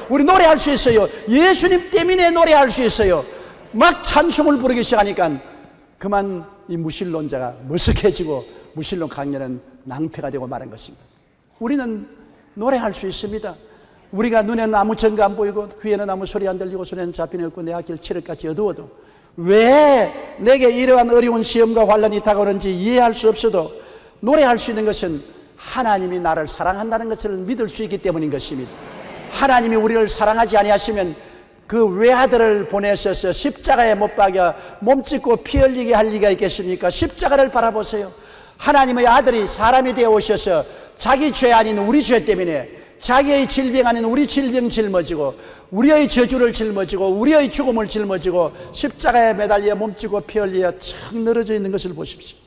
우리 노래할 수 있어요. 예수님 때문에 노래할 수 있어요. 막 찬송을 부르기 시작하니까 그만 이 무신론자가 머쓱해지고 무신론 강연은 낭패가 되고 말한 것입니다. 우리는 노래할 수 있습니다. 우리가 눈에는 아무 증거 안 보이고 귀에는 아무 소리 안 들리고 손에는 잡힌 없고 내 앞길 칠흑같이 어두워도 왜 내게 이러한 어려운 시험과 환난이 다가오는지 이해할 수 없어도 노래할 수 있는 것은 하나님이 나를 사랑한다는 것을 믿을 수 있기 때문인 것입니다. 하나님이 우리를 사랑하지 아니하시면 그 외아들을 보내셔서 십자가에 못 박여 몸짓고 피 흘리게 할 리가 있겠습니까? 십자가를 바라보세요. 하나님의 아들이 사람이 되어 오셔서 자기 죄 아닌 우리 죄 때문에, 자기의 질병 아닌 우리 질병 짊어지고, 우리의 저주를 짊어지고, 우리의 죽음을 짊어지고 십자가에 매달려 몸짓고 피 흘려 참 늘어져 있는 것을 보십시오.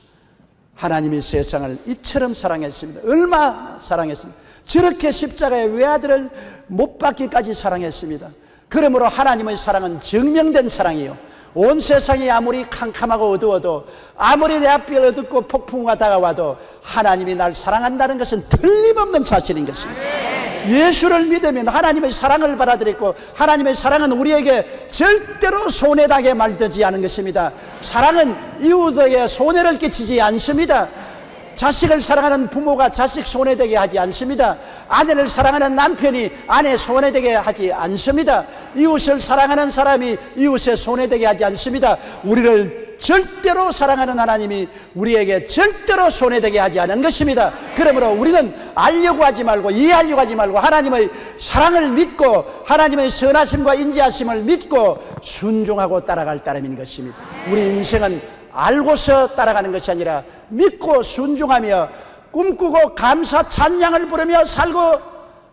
하나님이 세상을 이처럼 사랑했습니다. 얼마나 사랑했습니다. 저렇게 십자가에 외아들을 못 박기까지 사랑했습니다. 그러므로 하나님의 사랑은 증명된 사랑이요, 온 세상이 아무리 캄캄하고 어두워도, 아무리 내 앞에 어둡고 폭풍우가 다가와도 하나님이 날 사랑한다는 것은 틀림없는 사실인 것입니다. 예수를 믿으면 하나님의 사랑을 받아들였고, 하나님의 사랑은 우리에게 절대로 손해나게 말되지 않은 것입니다. 사랑은 이웃에게 손해를 끼치지 않습니다. 자식을 사랑하는 부모가 자식 손해되게 하지 않습니다. 아내를 사랑하는 남편이 아내 손해되게 하지 않습니다. 이웃을 사랑하는 사람이 이웃에 손해되게 하지 않습니다. 우리를 절대로 사랑하는 하나님이 우리에게 절대로 손해되게 하지 않은 것입니다. 그러므로 우리는 알려고 하지 말고, 이해하려고 하지 말고, 하나님의 사랑을 믿고 하나님의 선하심과 인자하심을 믿고 순종하고 따라갈 따름인 것입니다. 우리 인생은 알고서 따라가는 것이 아니라 믿고 순종하며 꿈꾸고 감사 찬양을 부르며 살고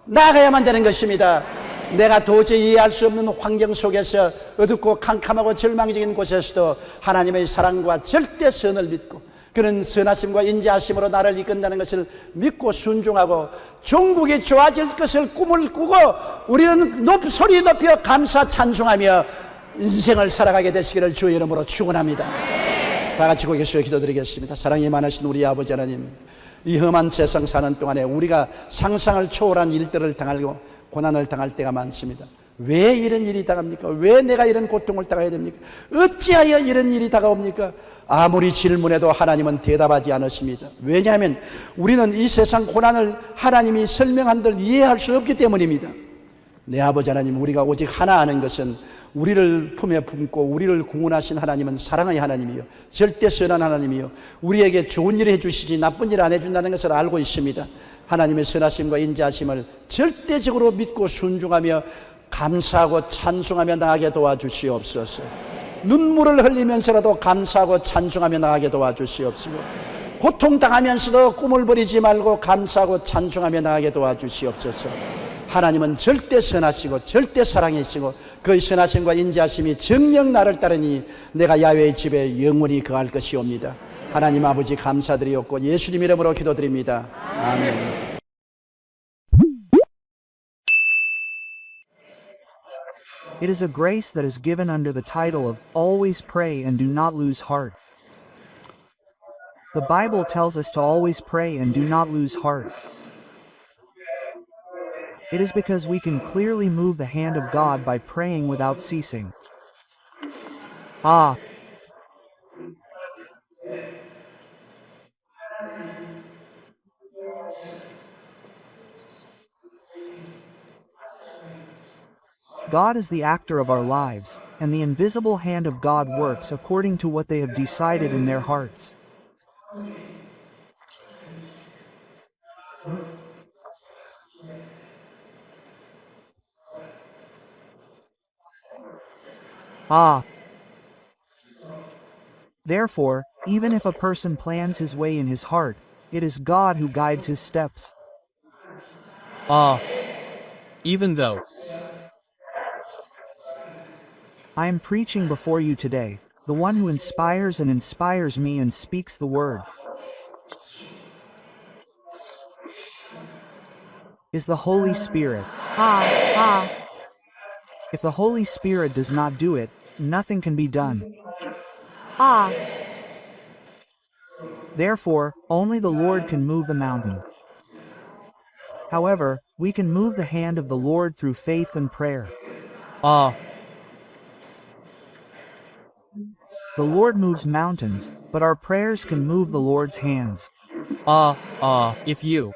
나아가야만 되는 것입니다. 내가 도저히 이해할 수 없는 환경 속에서, 어둡고 캄캄하고 절망적인 곳에서도 하나님의 사랑과 절대 선을 믿고 그는 선하심과 인자하심으로 나를 이끈다는 것을 믿고 순종하고 종국이 좋아질 것을 꿈을 꾸고 우리는 소리 높여 감사 찬송하며 인생을 살아가게 되시기를 주의 이름으로 축원합니다. 다 같이 고개 숙여 기도드리겠습니다. 사랑이 많으신 우리 아버지 하나님, 이 험한 세상 사는 동안에 우리가 상상을 초월한 일들을 당하고 고난을 당할 때가 많습니다. 왜 이런 일이 다가옵니까? 왜 내가 이런 고통을 당해야 됩니까? 어찌하여 이런 일이 다가옵니까? 아무리 질문해도 하나님은 대답하지 않으십니다. 왜냐하면 우리는 이 세상 고난을 하나님이 설명한들 이해할 수 없기 때문입니다. 내 아버지 하나님, 우리가 오직 하나 아는 것은 우리를 품에 품고 우리를 구원하신 하나님은 사랑의 하나님이요, 절대 선한 하나님이요, 우리에게 좋은 일을 해주시지 나쁜 일을 안 해준다는 것을 알고 있습니다. 하나님의 선하심과 인자하심을 절대적으로 믿고 순종하며 감사하고 찬송하며 나아가게 도와주시옵소서. 눈물을 흘리면서라도 감사하고 찬송하며 나아가게 도와주시옵소서. 고통당하면서도 꿈을 버리지 말고 감사하고 찬송하며 나아가게 도와주시옵소서. 하나님은 절대 선하시고 절대 사랑이시고 그의 선하심과 인자하심이 정녕 나를 따르니 내가 야훼의 집에 영원히 거할 것이옵니다. 하나님 아버지 감사드리옵고 예수님 이름으로 기도드립니다. 아멘. It is a grace that is given under the title of Always Pray and Do Not Lose Heart. The Bible tells us to always pray and do not lose heart. It is because we can clearly move the hand of God by praying without ceasing. God is the actor of our lives, and the invisible hand of God works according to what they have decided in their hearts. Therefore, even if a person plans his way in his heart, it is God who guides his steps. Even though I am preaching before you today, the one who inspires me and speaks the word is the Holy Spirit. If the Holy Spirit does not do it, nothing can be done. Therefore, only the Lord can move the mountain. However, we can move the hand of the Lord through faith and prayer. The Lord moves mountains, but our prayers can move the Lord's hands. if you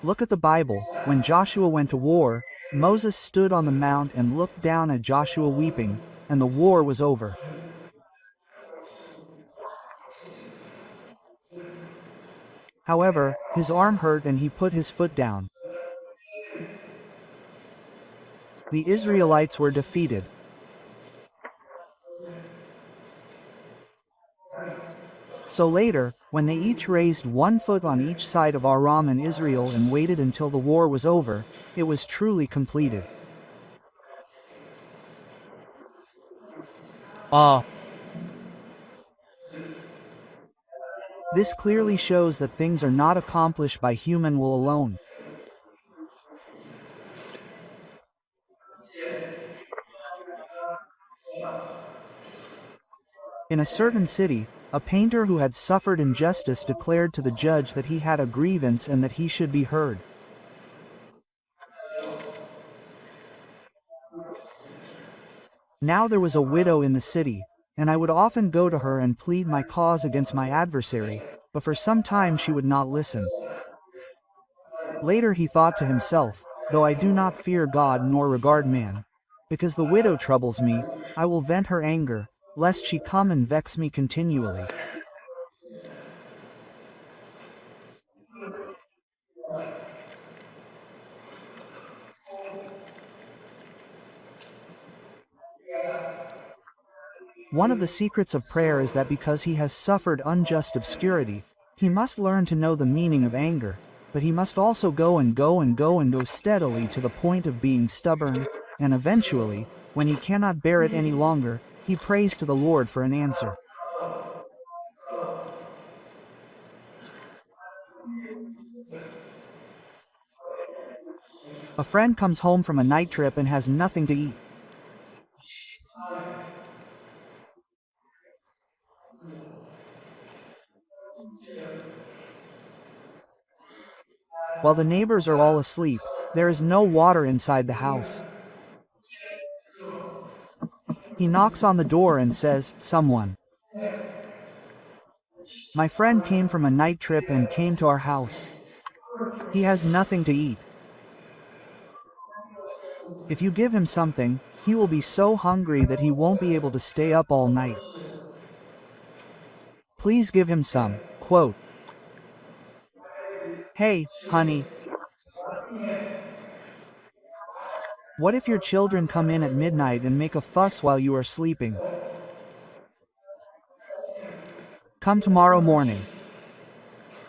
Look at the Bible. When Joshua went to war, Moses stood on the mount and looked down at Joshua weeping, and the war was over. However, his arm hurt and he put his foot down. The Israelites were defeated. So later, when they each raised one foot on each side of Aram and Israel and waited until the war was over, it was truly completed. This clearly shows that things are not accomplished by human will alone. In a certain city, a painter who had suffered injustice declared to the judge that he had a grievance and that he should be heard. Now there was a widow in the city, and I would often go to her and plead my cause against my adversary, but for some time she would not listen. Later he thought to himself, though I do not fear God nor regard man, because the widow troubles me, I will vent her anger, lest she come and vex me continually. One of the secrets of prayer is that because he has suffered unjust obscurity, he must learn to know the meaning of anger, but he must also go steadily to the point of being stubborn, and eventually, when he cannot bear it any longer, he prays to the Lord for an answer. A friend comes home from a night trip and has nothing to eat. While the neighbors are all asleep, there is no water inside the house. He knocks on the door and says, "Someone." My friend came from a night trip and came to our house. He has nothing to eat. If you give him something, he will be so hungry that he won't be able to stay up all night. Please give him some. Quote, "Hey, honey. What if your children come in at midnight and make a fuss while you are sleeping? Come tomorrow morning.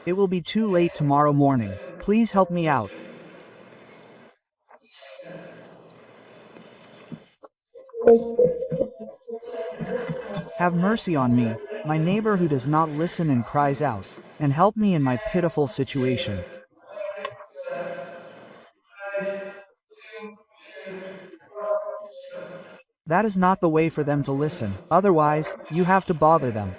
It will be too late tomorrow morning. Please help me out." Have mercy on me, my neighbor who does not listen and cries out, and help me in my pitiful situation. That is not the way for them to listen, otherwise, you have to bother them.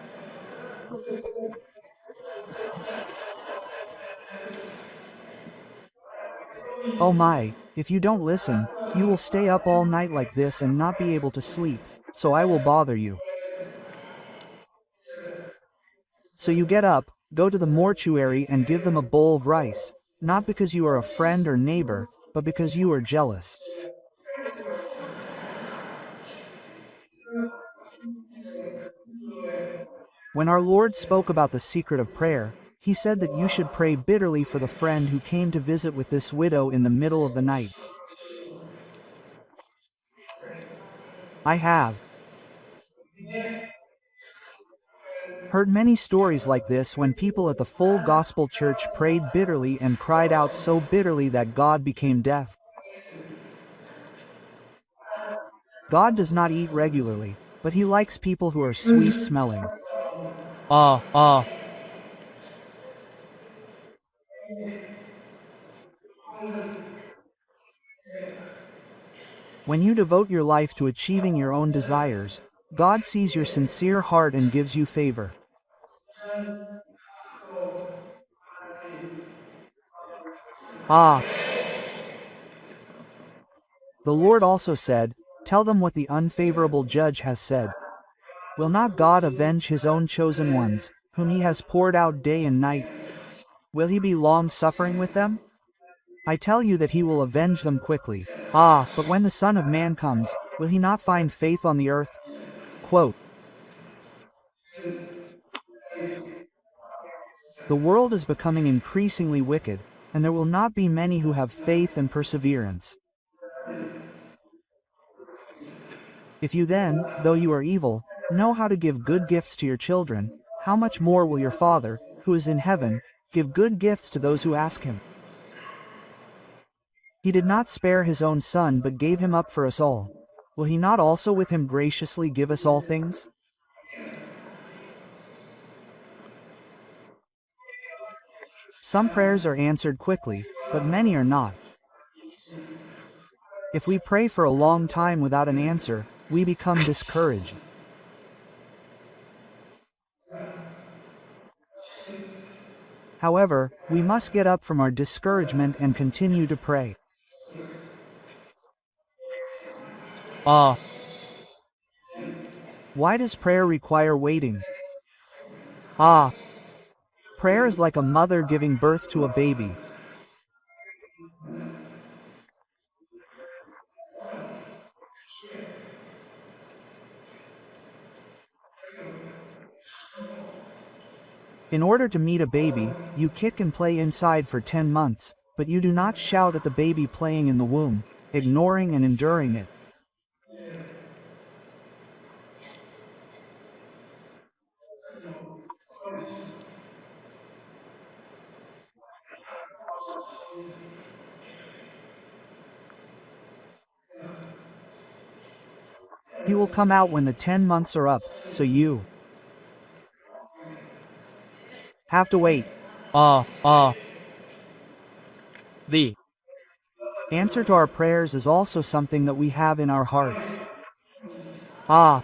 Oh my, if you don't listen, you will stay up all night like this and not be able to sleep, so I will bother you. So you get up, go to the mortuary and give them a bowl of rice, not because you are a friend or neighbor, but because you are jealous. When our Lord spoke about the secret of prayer, he said that you should pray bitterly for the friend who came to visit with this widow in the middle of the night. I have heard many stories like this when people at the Full Gospel Church prayed bitterly and cried out so bitterly that God became deaf. God does not eat regularly, but he likes people who are sweet-smelling. When you devote your life to achieving your own desires, God sees your sincere heart and gives you favor. The Lord also said, "Tell them what the unfavorable judge has said. Will not God avenge his own chosen ones, whom he has poured out day and night? Will he be long-suffering with them? I tell you that he will avenge them quickly. Ah, but when the Son of Man comes, will he not find faith on the earth? Quote, the world is becoming increasingly wicked, and there will not be many who have faith and perseverance. If you then, though you are evil, know how to give good gifts to your children, how much more will your Father, who is in heaven, give good gifts to those who ask him? He did not spare his own Son but gave him up for us all. Will he not also with him graciously give us all things? Some prayers are answered quickly, but many are not. If we pray for a long time without an answer, we become discouraged. However, we must get up from our discouragement and continue to pray. Ah, Why does prayer require waiting? Ah, prayer is like a mother giving birth to a baby. In order to meet a baby, you kick and play inside for 10 months, but you do not shout at the baby playing in the womb, ignoring and enduring it. He will come out when the 10 months are up, so you have to wait. The Answer to our prayers is also something that we have in our hearts. Ah,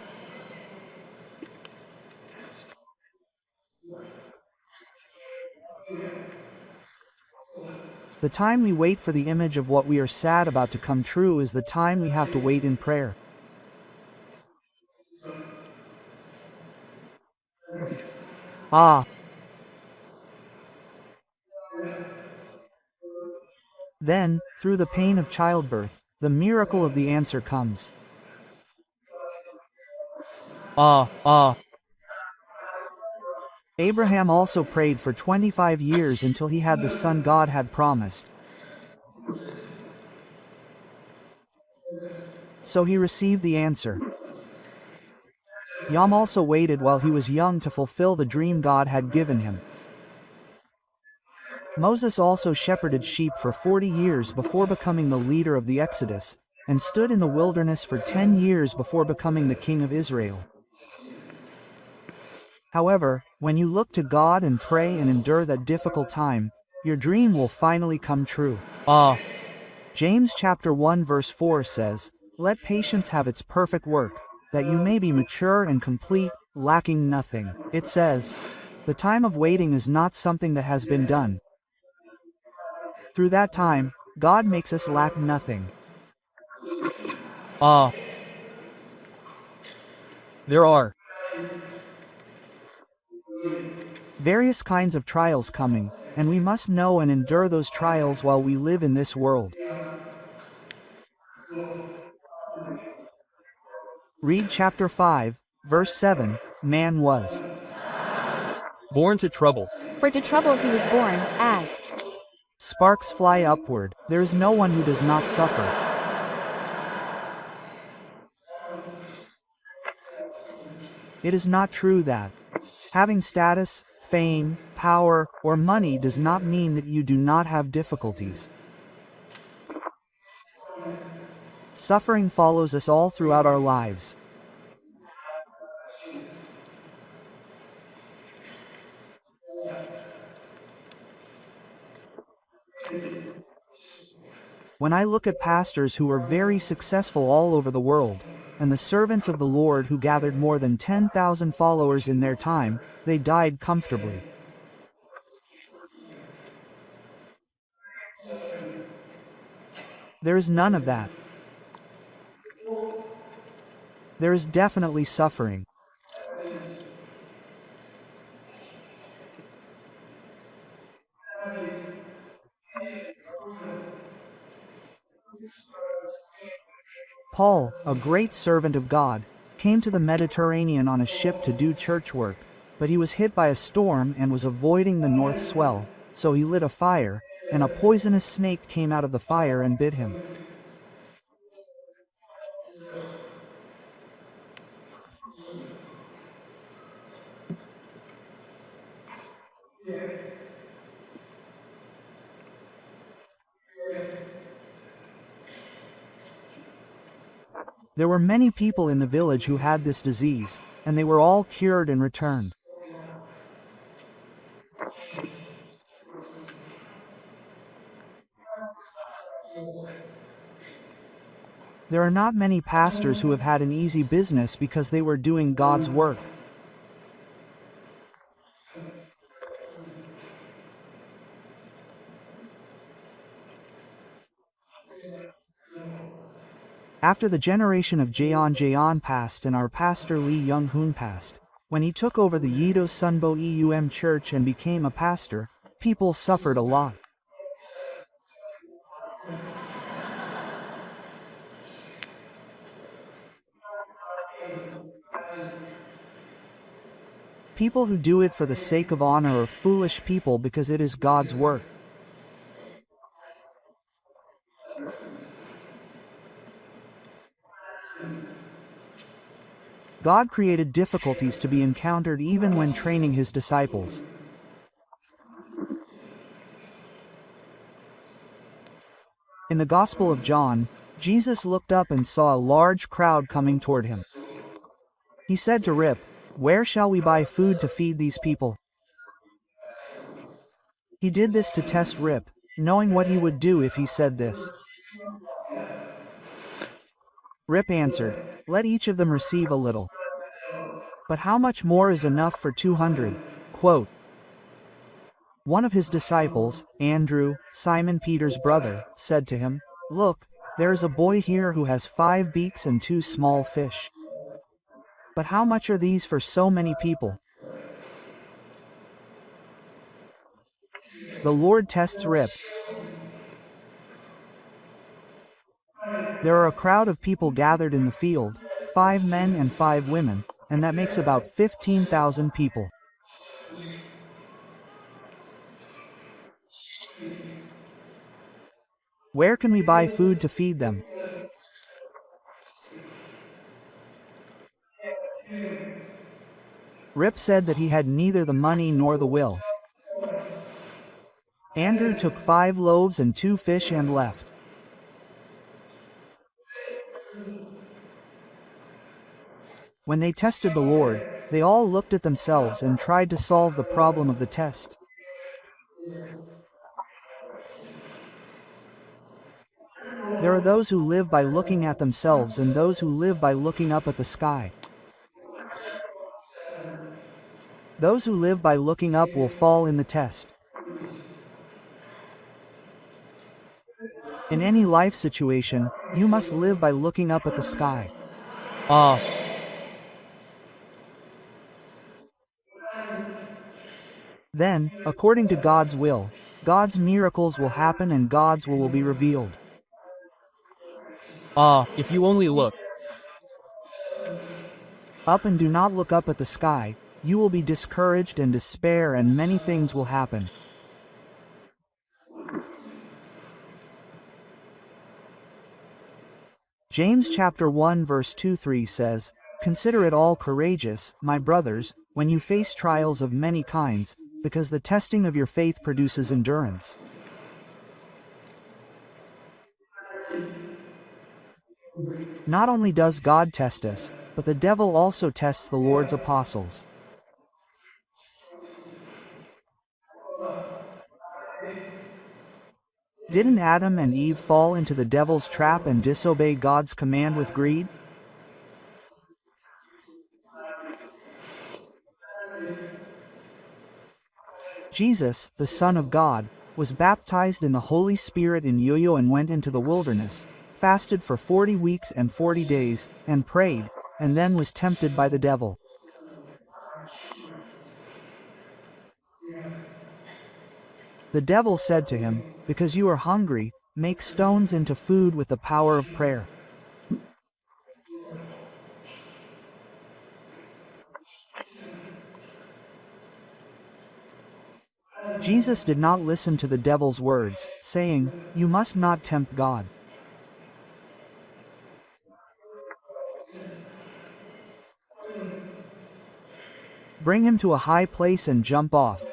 the time we wait for the image of what we are sad about to come true is the time we have to wait in prayer. Ah. Then, through the pain of childbirth, the miracle of the answer comes. Abraham also prayed for 25 years until he had the son God had promised. So he received the answer. Yom also waited while he was young to fulfill the dream God had given him. Moses also shepherded sheep for 40 years before becoming the leader of the Exodus, and stood in the wilderness for 10 years before becoming the king of Israel. However, when you look to God and pray and endure that difficult time, your dream will finally come true. James chapter 1 verse 4 says, "Let patience have its perfect work, that you may be mature and complete, lacking nothing." It says, the time of waiting is not something that has been done. Through that time, God makes us lack nothing. there are Various kinds of trials coming, and we must know and endure those trials while we live in this world. Read chapter 5, verse 7, man was born to trouble. For to trouble he was born, as sparks fly upward, there is no one who does not suffer. It is not true that having status, fame, power, or money does not mean that you do not have difficulties. Suffering follows us all throughout our lives. When I look at pastors who were very successful all over the world, and the servants of the Lord who gathered more than 10,000 followers in their time, they died comfortably. There is none of that. There is definitely suffering. Paul, a great servant of God, came to the Mediterranean on a ship to do church work, but he was hit by a storm and was avoiding the north swell, so he lit a fire, and a poisonous snake came out of the fire and bit him. There were many people in the village who had this disease, and they were all cured and returned. There are not many pastors who have had an easy business because they were doing God's work. After the generation of Jaeon passed and our pastor Lee Young-hoon passed, when he took over the Yedo Sunbo Eum church and became a pastor, people suffered a lot. People who do it for the sake of honor are foolish people because it is God's work. God created difficulties to be encountered even when training his disciples. In the Gospel of John, Jesus looked up and saw a large crowd coming toward him. He said to Rip, "Where shall we buy food to feed these people?" He did this to test Rip, knowing what he would do if he said this. Rip answered, "Let each of them receive a little." But how much more is enough for 200? Quote. One of his disciples, Andrew, Simon Peter's brother, said to him, "Look, there is a boy here who has 5 beaks and 2 small fish. But how much are these for so many people?" The Lord tests Rip. There are a crowd of people gathered in the field, 5 men and 5 women, and that makes about 15,000 people. Where can we buy food to feed them? Rip said that he had neither the money nor the will. Andrew took 5 loaves and 2 fish and left. When they tested the Lord, they all looked at themselves and tried to solve the problem of the test. There are those who live by looking at themselves and those who live by looking up at the sky. Those who live by looking up will fall in the test. In any life situation, you must live by looking up at the sky. Then, according to God's will, God's miracles will happen and God's will be revealed. If you only look. Up and do not look up at the sky, you will be discouraged and despair and many things will happen. James chapter 1 verse 2-3 says, "Consider it all courageous, my brothers, when you face trials of many kinds, because the testing of your faith produces endurance." Not only does God test us, but the devil also tests the Lord's apostles. Didn't Adam and Eve fall into the devil's trap and disobey God's command with greed? Jesus, the Son of God, was baptized in the Holy Spirit in Yoyo and went into the wilderness, fasted for 40 weeks and 40 days, and prayed, and then was tempted by the devil. The devil said to him, "Because you are hungry, make stones into food with the power of prayer. Jesus did not listen to the devil's words, saying, "You must not tempt God." Bring him to a high place and jump off.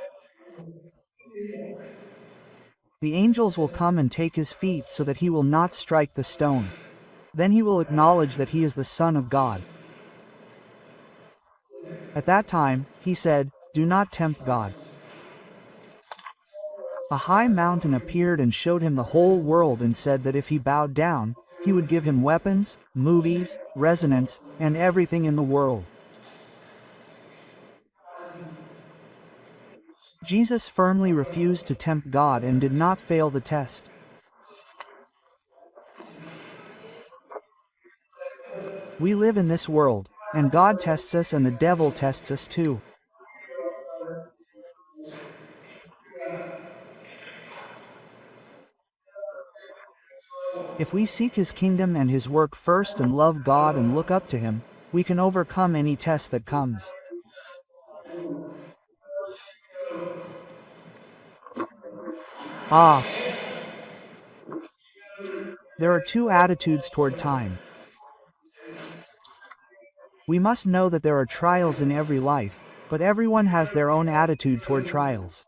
The angels will come and take his feet so that he will not strike the stone. Then he will acknowledge that he is the Son of God. At that time, he said, "Do not tempt God." A high mountain appeared and showed him the whole world and said that if he bowed down, he would give him weapons, movies, resonance, and everything in the world. Jesus firmly refused to tempt God and did not fail the test. We live in this world, and God tests us and the devil tests us too. If we seek his kingdom and his work first and love God and look up to him, we can overcome any test that comes. There are two attitudes toward time. We must know that there are trials in every life, but everyone has their own attitude toward trials.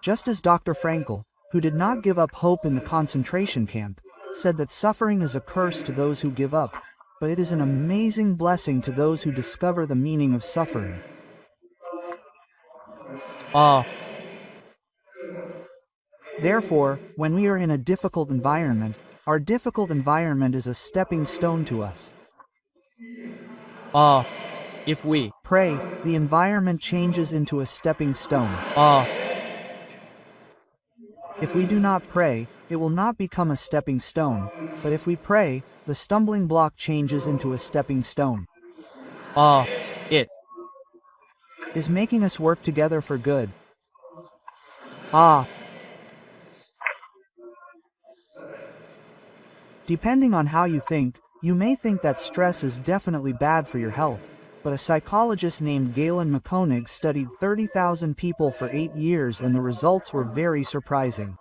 Just as Dr. Frankl, who did not give up hope in the concentration camp, said that suffering is a curse to those who give up, but it is an amazing blessing to those who discover the meaning of suffering. Therefore, when we are in a difficult environment, our difficult environment is a stepping stone to us. If we Pray, the environment changes into a stepping stone. If we do not pray, it will not become a stepping stone, but if we pray, the stumbling block changes into a stepping stone. it Is making us work together for good. Depending on how you think, you may think that stress is definitely bad for your health, but a psychologist named Galen McConig studied 30,000 people for 8 years and the results were very surprising.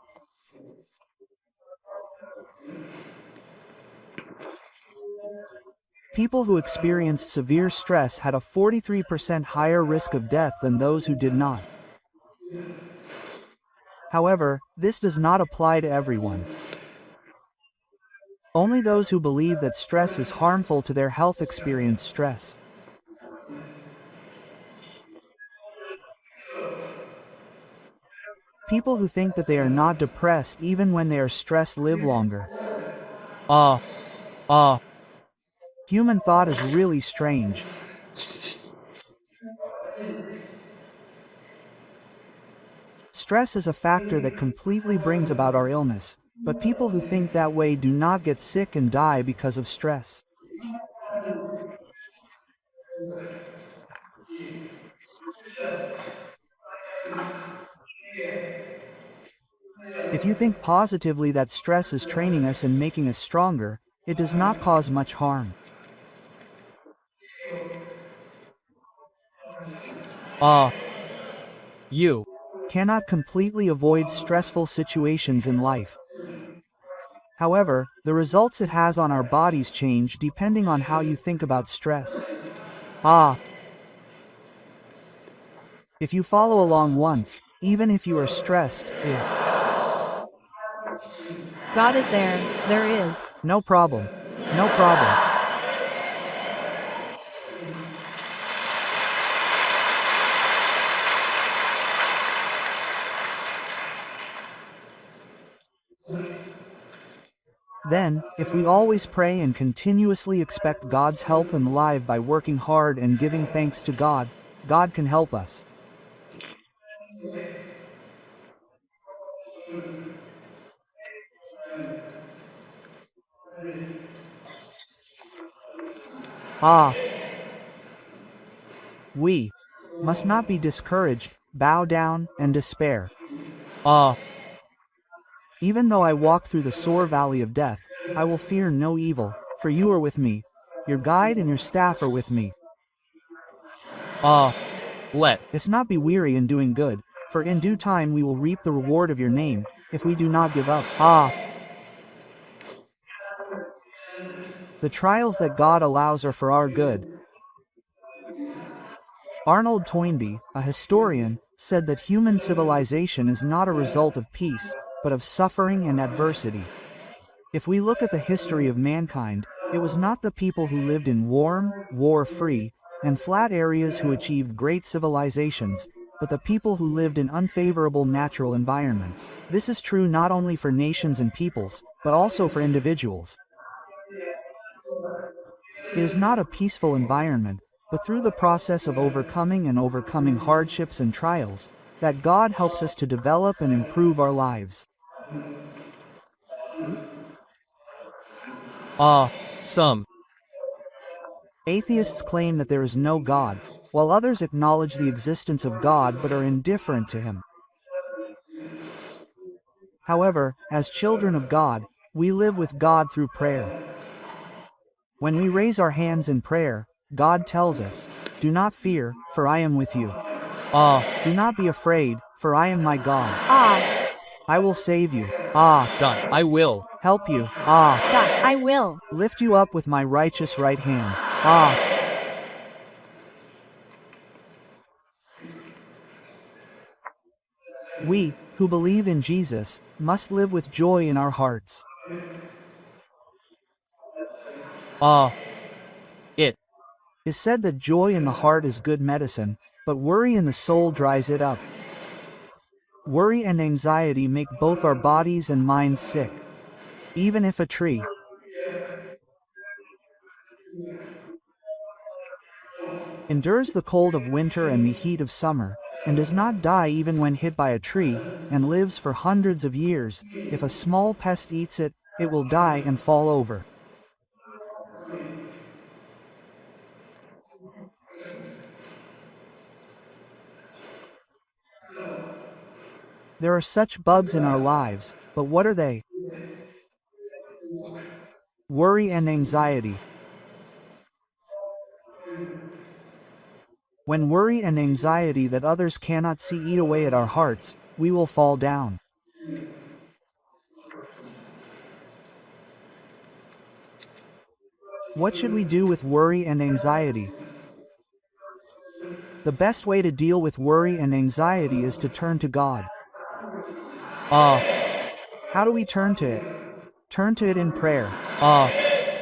People who experienced severe stress had a 43% higher risk of death than those who did not. However, this does not apply to everyone. Only those who believe that stress is harmful to their health experience stress. People who think that they are not depressed even when they are stressed live longer. Human thought is really strange. Stress is a factor that completely brings about our illness, but people who think that way do not get sick and die because of stress. If you think positively that stress is training us and making us stronger, it does not cause much harm. you Cannot completely avoid stressful situations in life. However, the results it has on our bodies change depending on how you think about stress. If you follow along once, even if you are stressed, if God is there, there is. no problem, no problem. Then, if we always pray and continuously expect God's help in life by working hard and giving thanks to God, God can help us. We must not be discouraged, bow down, and despair. Ah, Even though I walk through the sore valley of death, I will fear no evil, for you are with me. Your guide and your staff are with me. let Let's not be weary in doing good, for in due time we will reap the reward of your name, if we do not give up. The trials that God allows are for our good. Arnold Toynbee, a historian, said that human civilization is not a result of peace, but of suffering and adversity. If we look at the history of mankind, it was not the people who lived in warm, war-free, and flat areas who achieved great civilizations, but the people who lived in unfavorable natural environments. This is true not only for nations and peoples, but also for individuals. It is not a peaceful environment, but through the process of overcoming hardships and trials, that God helps us to develop and improve our lives. some. Atheists claim that there is no God, while others acknowledge the existence of God but are indifferent to him. However, as children of God, we live with God through prayer. When we raise our hands in prayer, God tells us, "Do not fear, for I am with you. Do not be afraid, for I am my God. I will save you. God, I will. Help you. God, I will. Lift you up with my righteous right hand. We, who believe in Jesus, must live with joy in our hearts. It Is said that joy in the heart is good medicine, but worry in the soul dries it up. Worry and anxiety make both our bodies and minds sick. Even if a tree endures the cold of winter and the heat of summer, and does not die even when hit by a tree, and lives for hundreds of years, if a small pest eats it, it will die and fall over. There are such bugs in our lives, but what are they? Worry and anxiety. When worry and anxiety that others cannot see eat away at our hearts, we will fall down. What should we do with worry and anxiety? The best way to deal with worry and anxiety is to turn to God. How do we turn to it? Turn to it in prayer.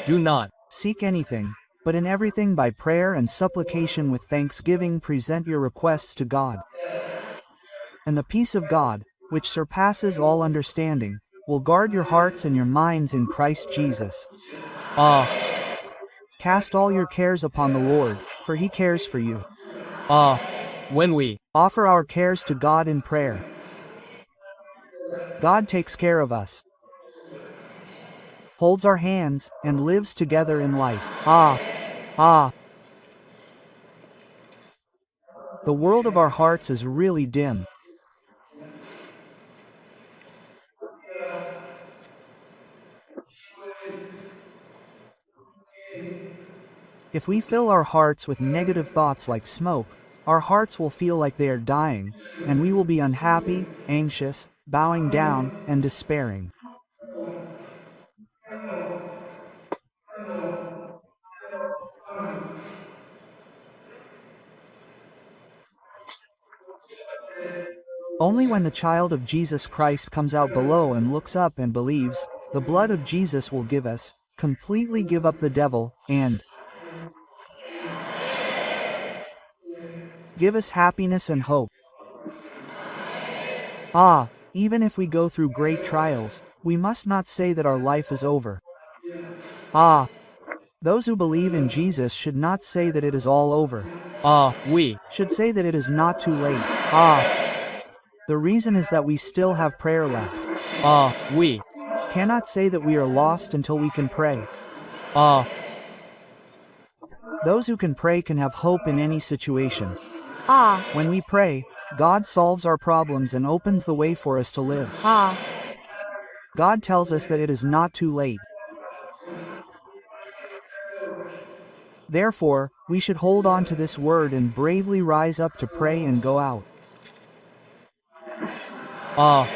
do not. Seek anything, but in everything by prayer and supplication with thanksgiving present your requests to God. And the peace of God, which surpasses all understanding, will guard your hearts and your minds in Christ Jesus. Cast all your cares upon the Lord, for he cares for you. When we Offer our cares to God in prayer. God takes care of us, holds our hands, and lives together in life. The world of our hearts is really dim. If we fill our hearts with negative thoughts like smoke, our hearts will feel like they are dying, and we will be unhappy, anxious, bowing down, and despairing. Only when the child of Jesus Christ comes out below and looks up and believes, the blood of Jesus will give us, completely give up the devil, and give us happiness and hope. Even if we go through great trials, we must not say that our life is over. Those who believe in Jesus should not say that it is all over. we Should say that it is not too late. The reason is that we still have prayer left. we Cannot say that we are lost until we can pray. Those who can pray can have hope in any situation. When we pray, God solves our problems and opens the way for us to live. Ah. God tells us that it is not too late. Therefore, we should hold on to this word and bravely rise up to pray and go out. Ah.